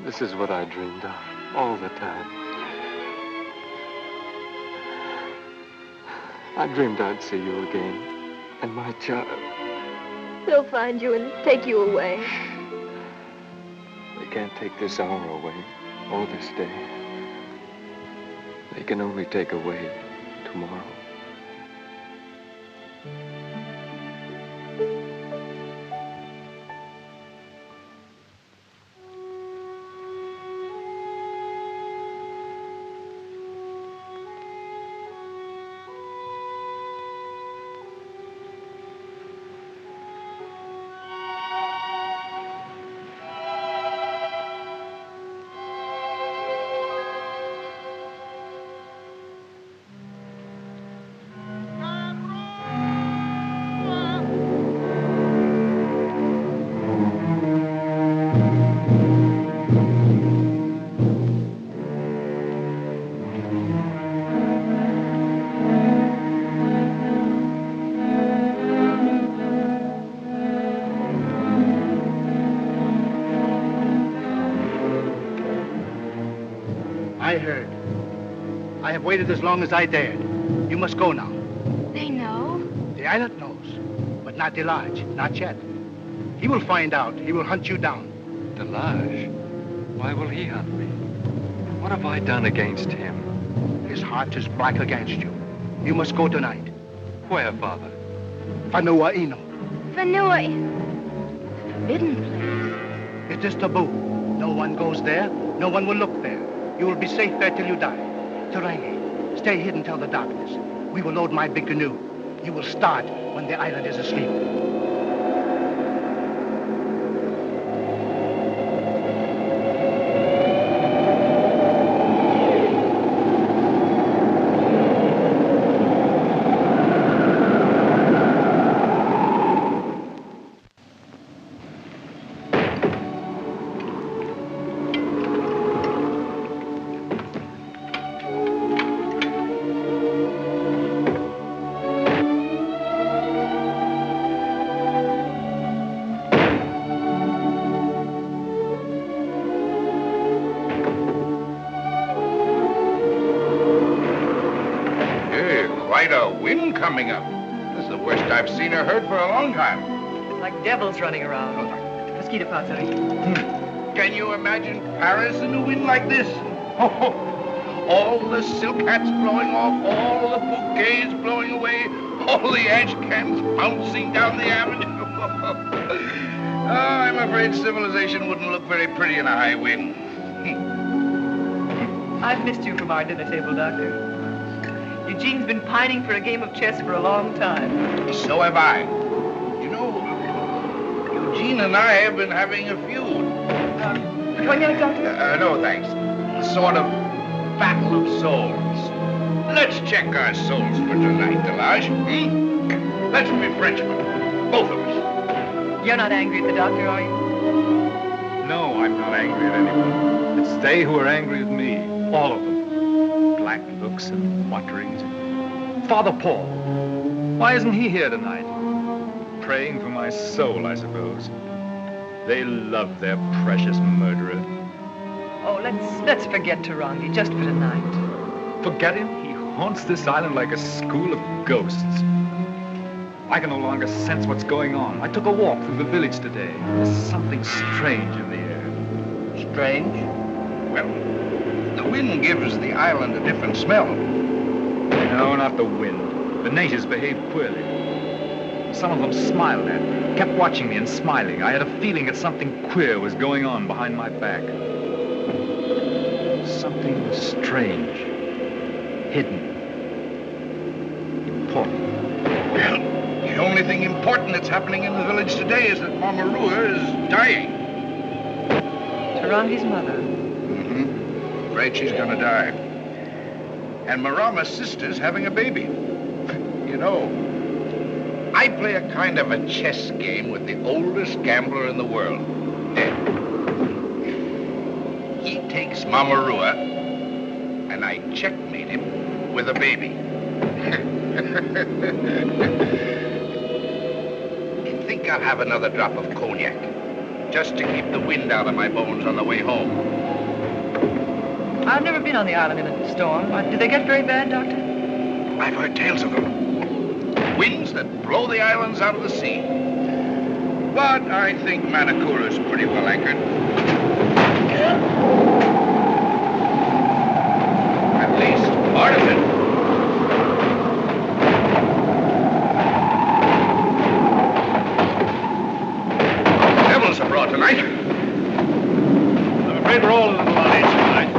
This is what I dreamed of all the time. I dreamed I'd see you again, and my child. They'll find you and take you away. They can't take this hour away, or this day. They can only take away tomorrow. I heard. I have waited as long as I dared. You must go now. They know. The island knows, but not Delage, not yet. He will find out. He will hunt you down. Delage? Why will he hunt me? What have I done against him? His heart is black against you. You must go tonight. Where, Father? Fanua Ino. Fanua. Forbidden place. It is taboo. No one goes there. No one will look there. You will be safe there till you die. Tarangi, stay hidden till the darkness. We will load my big canoe. You will start when the island is asleep. Quite a wind coming up. This is the worst I've seen or heard for a long time. It's like devils running around. Mosquito Patsy. Can you imagine Paris in a wind like this? All the silk hats blowing off, all the bouquets blowing away, all the ash cans bouncing down the avenue. I'm afraid civilization wouldn't look very pretty in a high wind. I've missed you from our dinner table, Doctor. Eugene's been pining for a game of chess for a long time. So have I. You know, Eugene and I have been having a feud. Cognac, Doctor? No, thanks. Sort of battle of souls. Let's check our souls for tonight, Delage. Let's be Frenchmen. Both of us. You're not angry at the doctor, are you? No, I'm not angry at anyone. It's they who are angry at me. All of them. Black looks and mutterings. Father Paul. Why isn't he here tonight? Praying for my soul, I suppose. They love their precious murderer. Oh, let's forget Tarangi just for tonight. Forget him? He haunts this island like a school of ghosts. I can no longer sense what's going on. I took a walk through the village today. There's something strange in the air. Strange? Well, the wind gives the island a different smell. No, not the wind. The natives behaved queerly. Some of them smiled at me, kept watching me and smiling. I had a feeling that something queer was going on behind my back. Something strange, hidden, important. Well, the only thing important that's happening in the village today is that Mama Rua is dying. Tarangi's mother. Afraid she's gonna die. And Marama's sister's having a baby. You know, I play a kind of a chess game with the oldest gambler in the world, dead. He takes Mama Rua, and I checkmate him with a baby. I think I'll have another drop of cognac, just to keep the wind out of my bones on the way home. I've never been on the island in a storm. Did they get very bad, Doctor? I've heard tales of them. Winds that blow the islands out of the sea. But I think Manakura's pretty well anchored. At least part of it. Devils abroad tonight. I'm afraid we're all a little on edge tonight.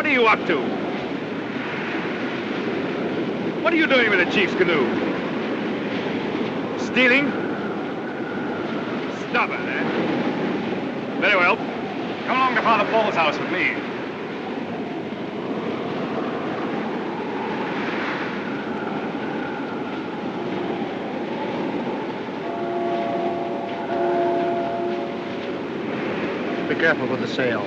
What are you up to? What are you doing with the chief's canoe? Stealing? Stubborn, eh? Very well. Come along to Father Paul's house with me. Be careful with the sail.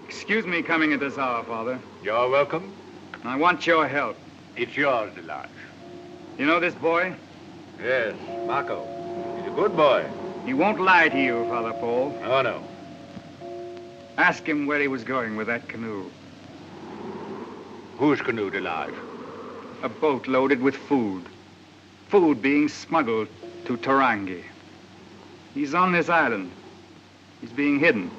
Excuse me coming at this hour, Father. You're welcome. I want your help. It's yours, Delarge. You know this boy? Yes, Marco. He's a good boy. He won't lie to you, Father Paul. Oh, no. Ask him where he was going with that canoe. Whose canoe, Delarge? A boat loaded with food. Food being smuggled to Tarangi. He's on this island. He's being hidden.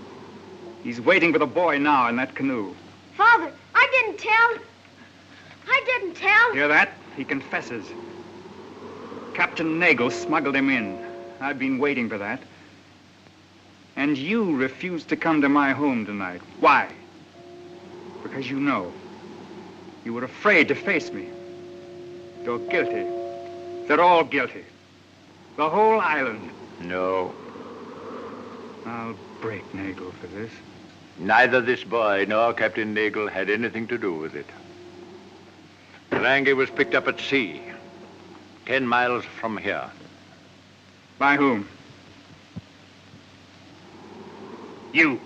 He's waiting for the boy now in that canoe. Father, I didn't tell. I didn't tell. Hear that? He confesses. Captain Nagel smuggled him in. I've been waiting for that. And you refused to come to my home tonight. Why? Because you know. You were afraid to face me. You're guilty. They're all guilty. The whole island. No. I'll break Nagel for this. Neither this boy nor Captain Nagel had anything to do with it. Tarangi was picked up at sea, 10 miles from here. By whom? You.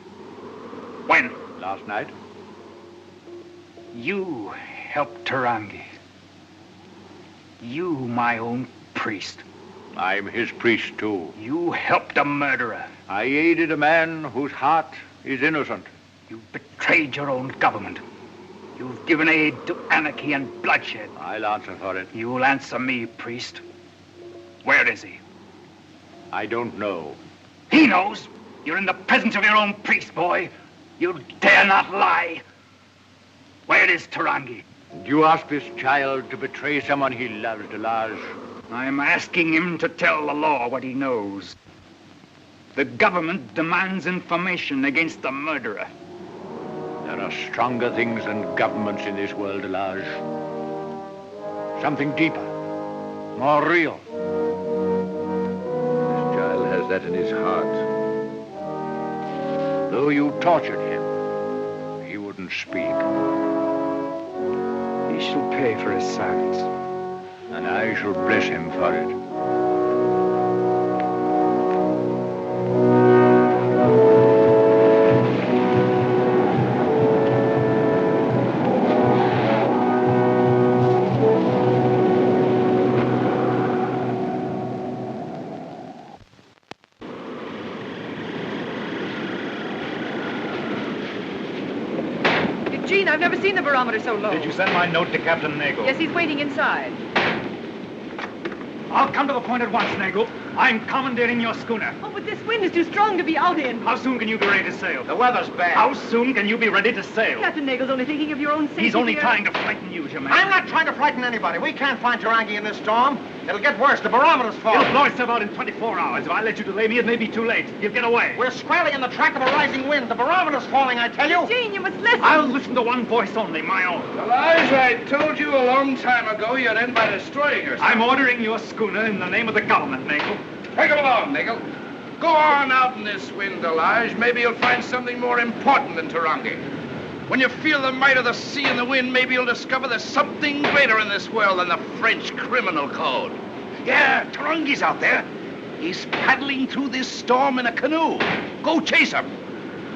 When? Last night. You helped Tarangi. You, my own priest. I'm his priest, too. You helped a murderer. I aided a man whose heart is innocent. You betrayed your own government. You've given aid to anarchy and bloodshed. I'll answer for it. You'll answer me, priest. Where is he? I don't know. He knows. You're in the presence of your own priest, boy. You dare not lie. Where is Tarangi? You ask this child to betray someone he loves, Delarge. I'm asking him to tell the law what he knows. The government demands information against the murderer. There are stronger things than governments in this world, Delarge. Something deeper, more real. This child has that in his heart. Though you tortured him, he wouldn't speak. He shall pay for his silence. And I shall bless him for it. Eugene, I've never seen the barometer so low. Did you send my note to Captain Nagel? Yes, he's waiting inside. I'll come to the point at once, Nagel. I'm commandeering your schooner. Oh, but this wind is too strong to be out in. How soon can you be ready to sail? The weather's bad. How soon can you be ready to sail? Captain Nagel's only thinking of your own safety. He's only dear. trying to frighten you, Jermaine. I'm not trying to frighten anybody. We can't find Tarangi in this storm. It'll get worse. The barometer's It'll falling. blow itself out in 24 hours. If I let you delay me, it may be too late. You'll get away. We're squarely in the track of a rising wind. The barometer's falling, I tell you. Eugene, you must listen. I'll listen to one voice only, my own. Elijah, I told you a long time ago you'd end by destroying yourself. I'm ordering your schooner in the name of the government, Nagel. Take him along, Nagel. Go on out in this wind, Elijah. Maybe you'll find something more important than Tarangi. When you feel the might of the sea and the wind, maybe you'll discover there's something greater in this world than the French criminal code. Yeah, Tarangi's out there. He's paddling through this storm in a canoe. Go chase him.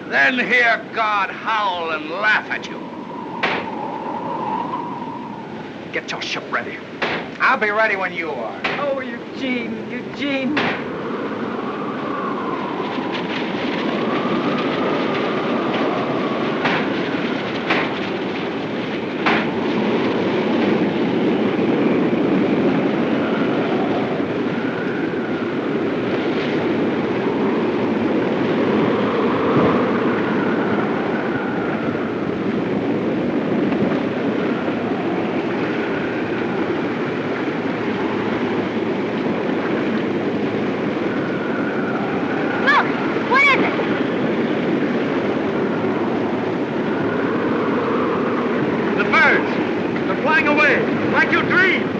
Then hear God howl and laugh at you. Get your ship ready. I'll be ready when you are. Oh, Eugene, Eugene. birds. They're flying away, like you dreamed.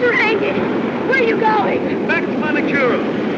Durangi, where are you going? Back to Manakura.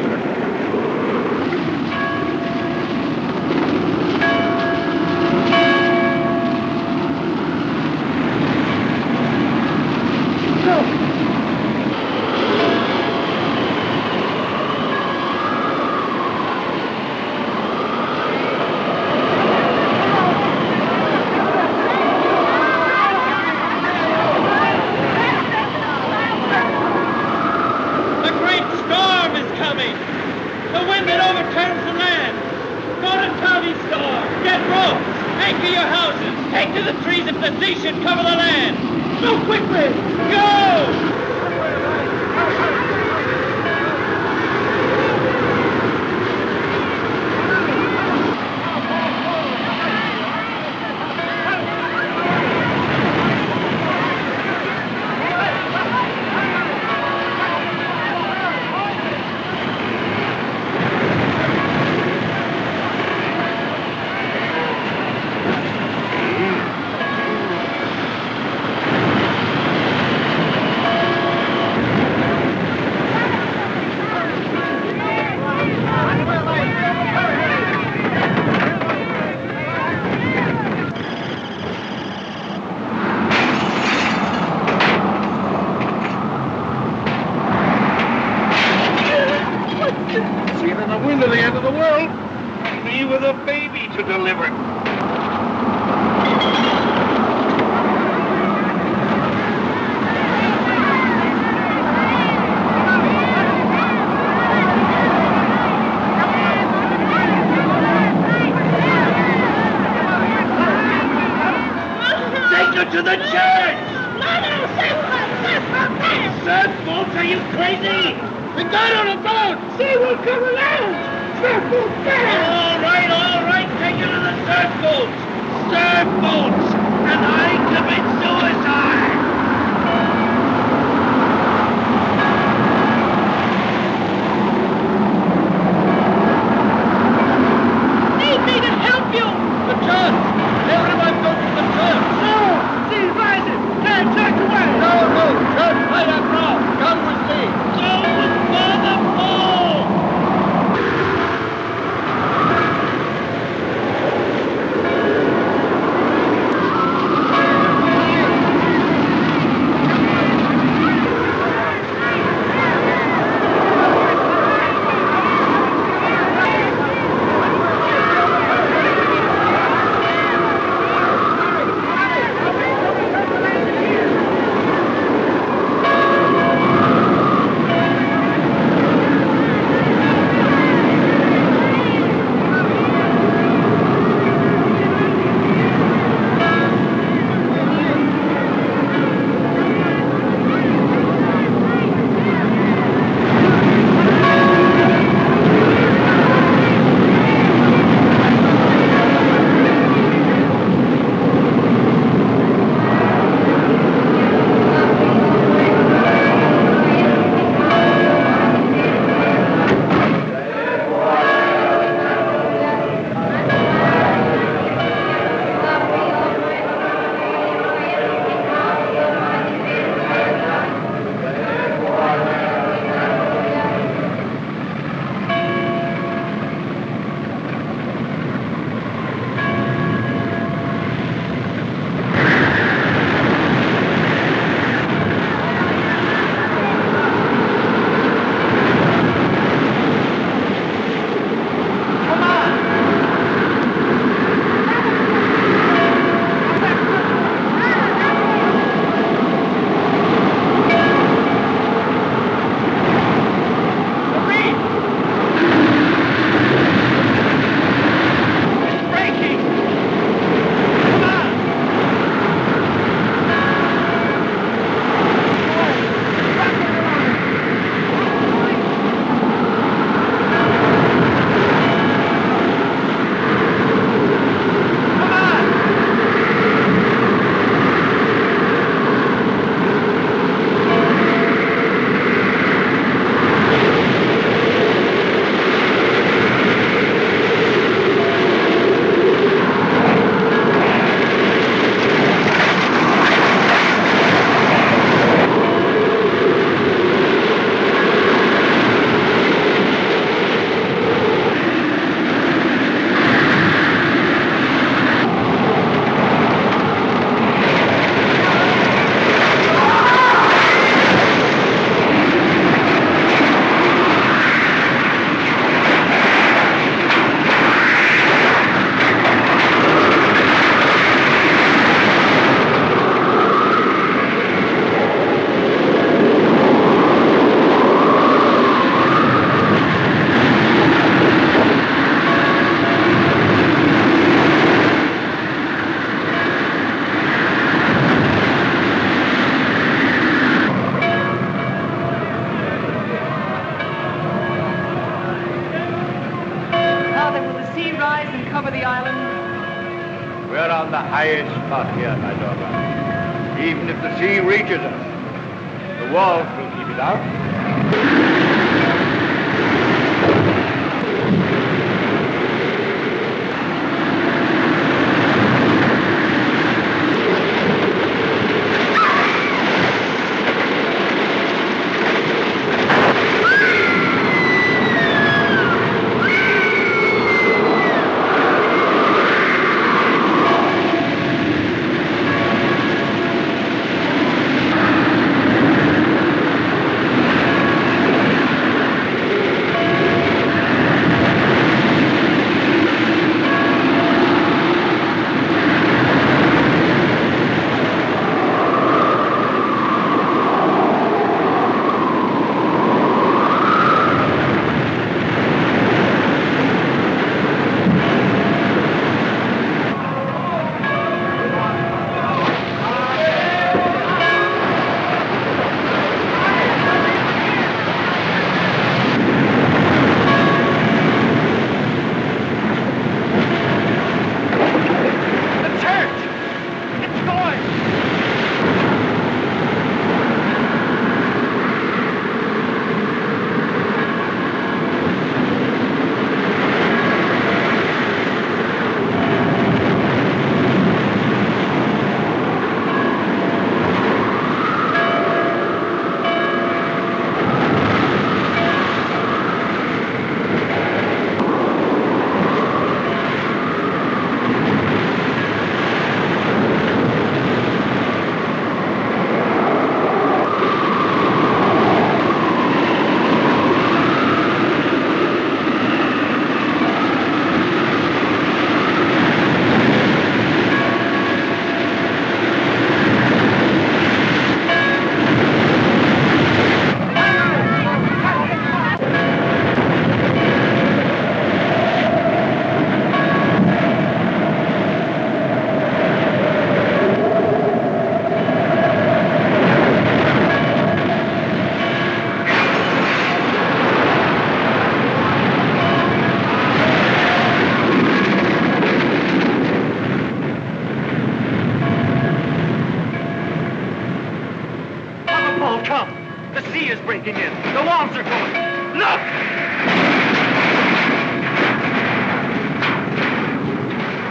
cover the island? We're on the highest spot here, my daughter. Even if the sea reaches us, the walls will keep it out.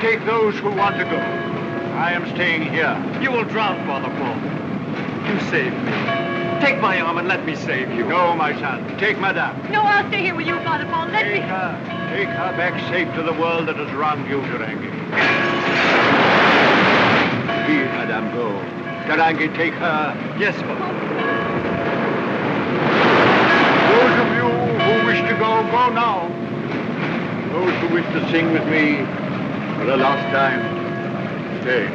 Take those who want to go. I am staying here. You will drown, Father Paul. You saved me. Take my arm and let me save you. No, my son. Take Madame. No, I'll stay here with you, Father Paul. Let me... Take her back safe to the world that has wronged you, Tarangi. Please, Madame, go. Tarangi, take her. Yes, Father. Those of you who wish to go, go now. Those who wish to sing with me for the last time, stay.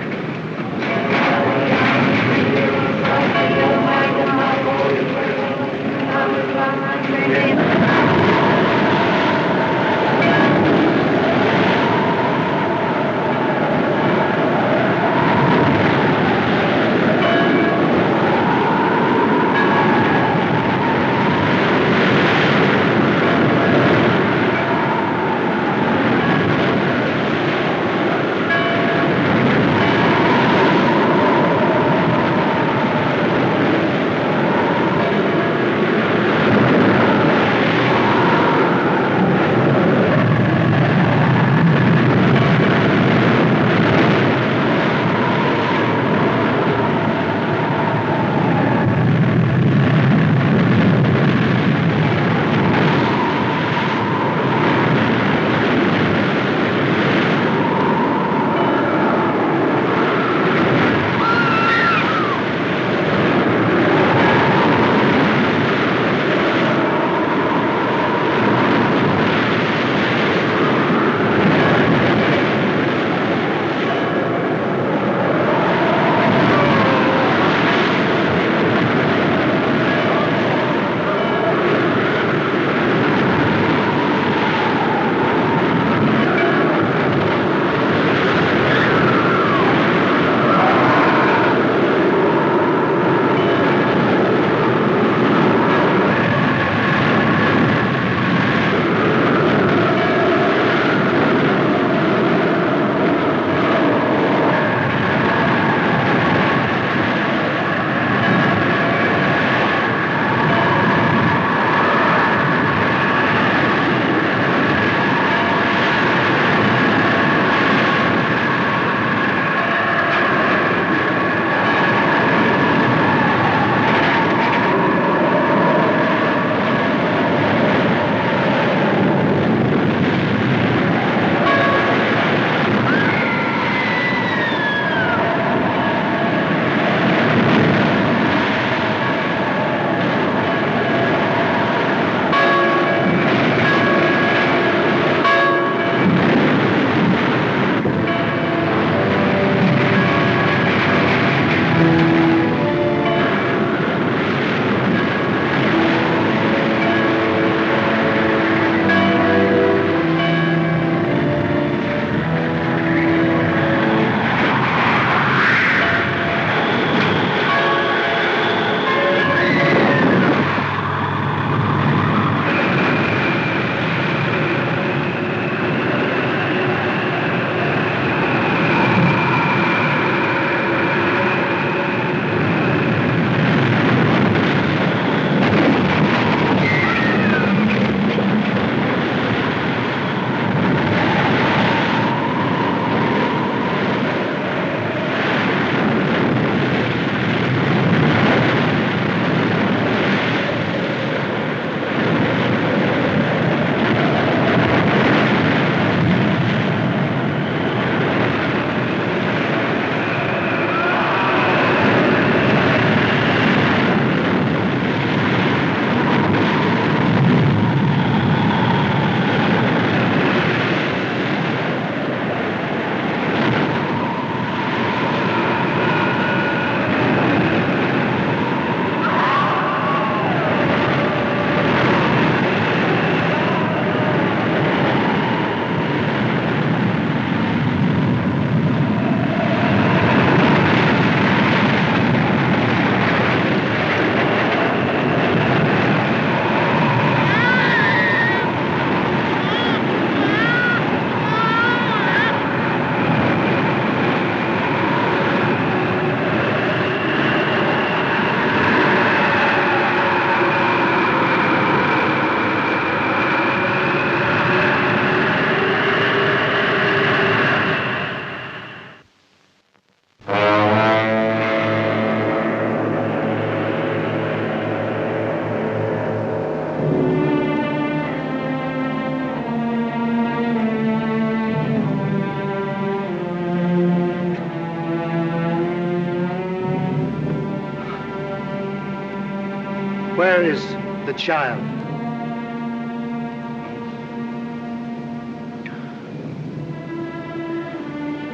Where is the child?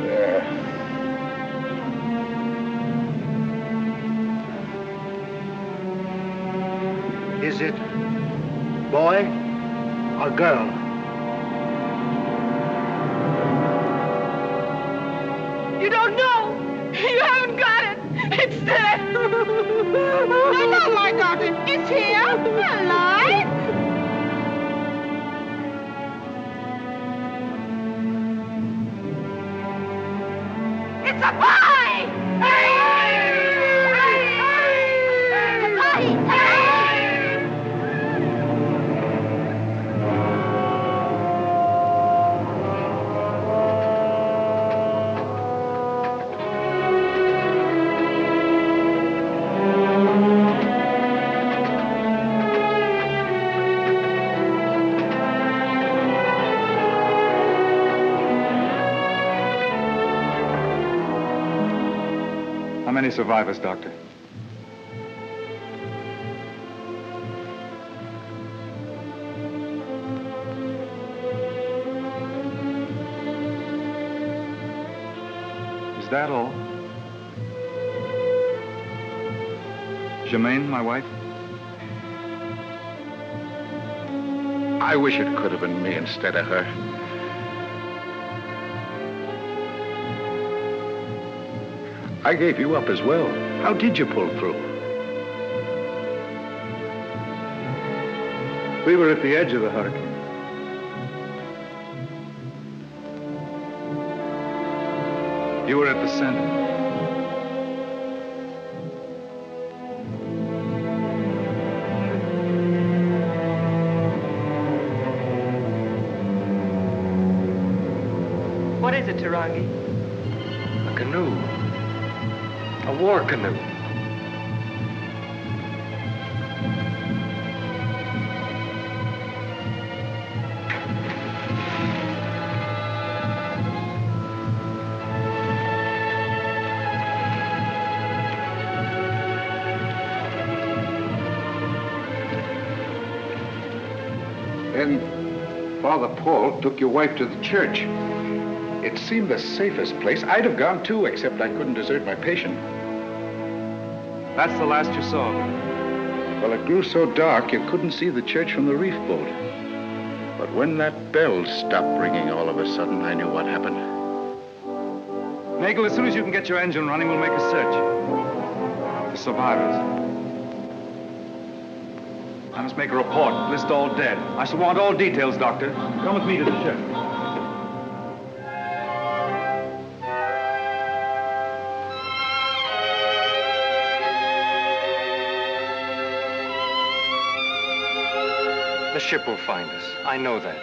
There. Is it boy or girl? You don't know. You haven't got it. It's there. I know my daughter. It's here. Alive. It's a pie! How many survivors, Doctor? Is that all? Germaine, my wife? I wish it could have been me instead of her. I gave you up as well. How did you pull through? We were at the edge of the hurricane. You were at the center. What is it, Tarangi? A canoe. A war canoe. Then Father Paul took your wife to the church. It seemed the safest place. I'd have gone too, except I couldn't desert my patient. That's the last you saw of her. Well, it grew so dark you couldn't see the church from the reef boat. But when that bell stopped ringing all of a sudden, I knew what happened. Nagel, as soon as you can get your engine running, we'll make a search. The survivors. I must make a report. List all dead. I shall want all details, Doctor. Come with me to the ship. The ship will find us. I know that.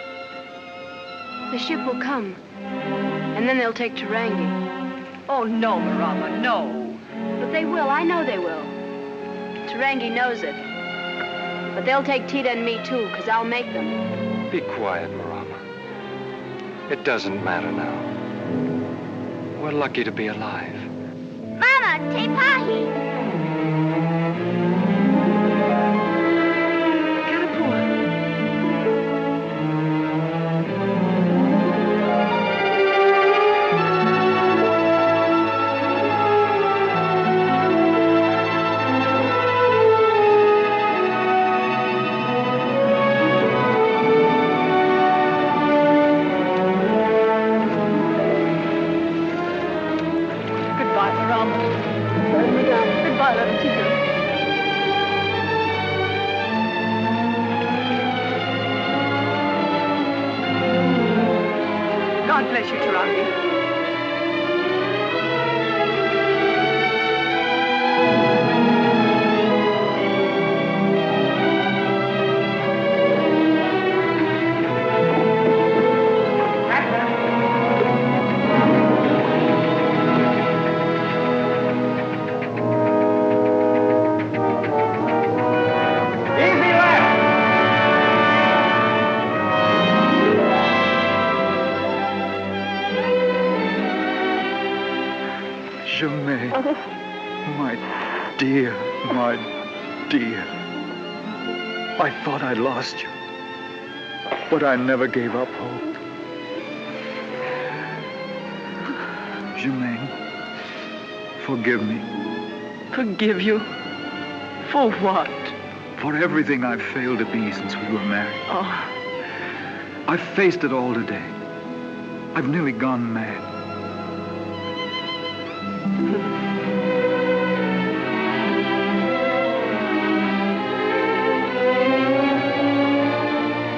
The ship will come, and then they'll take Tarangi. Oh, no, Marama, no. But they will. I know they will. Tarangi knows it. But they'll take Tita and me, too, because I'll make them. Be quiet, Marama. It doesn't matter now. We're lucky to be alive. Mama, Te Pahi. God bless you, Tarangi. Germaine, my dear, my dear. I thought I'd lost you. But I never gave up hope. Germaine, forgive me. Forgive you? For what? For everything I've failed to be since we were married. Oh. I've faced it all today. I've nearly gone mad.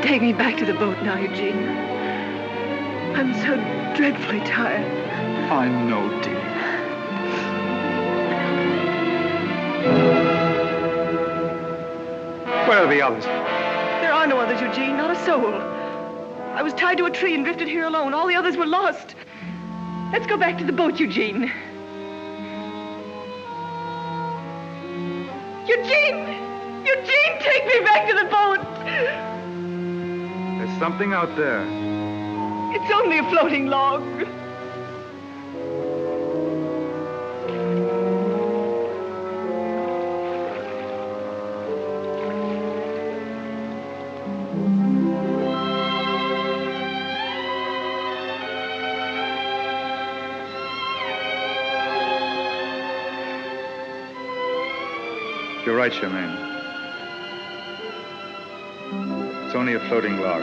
Take me back to the boat now, Eugene. I'm so dreadfully tired. I know, dear. Where are the others? There are no others, Eugene, not a soul. I was tied to a tree and drifted here alone. All the others were lost. Let's go back to the boat, Eugene. Eugene! Eugene, take me back to the boat! There's something out there. It's only a floating log. You're right, Germaine. It's only a floating log.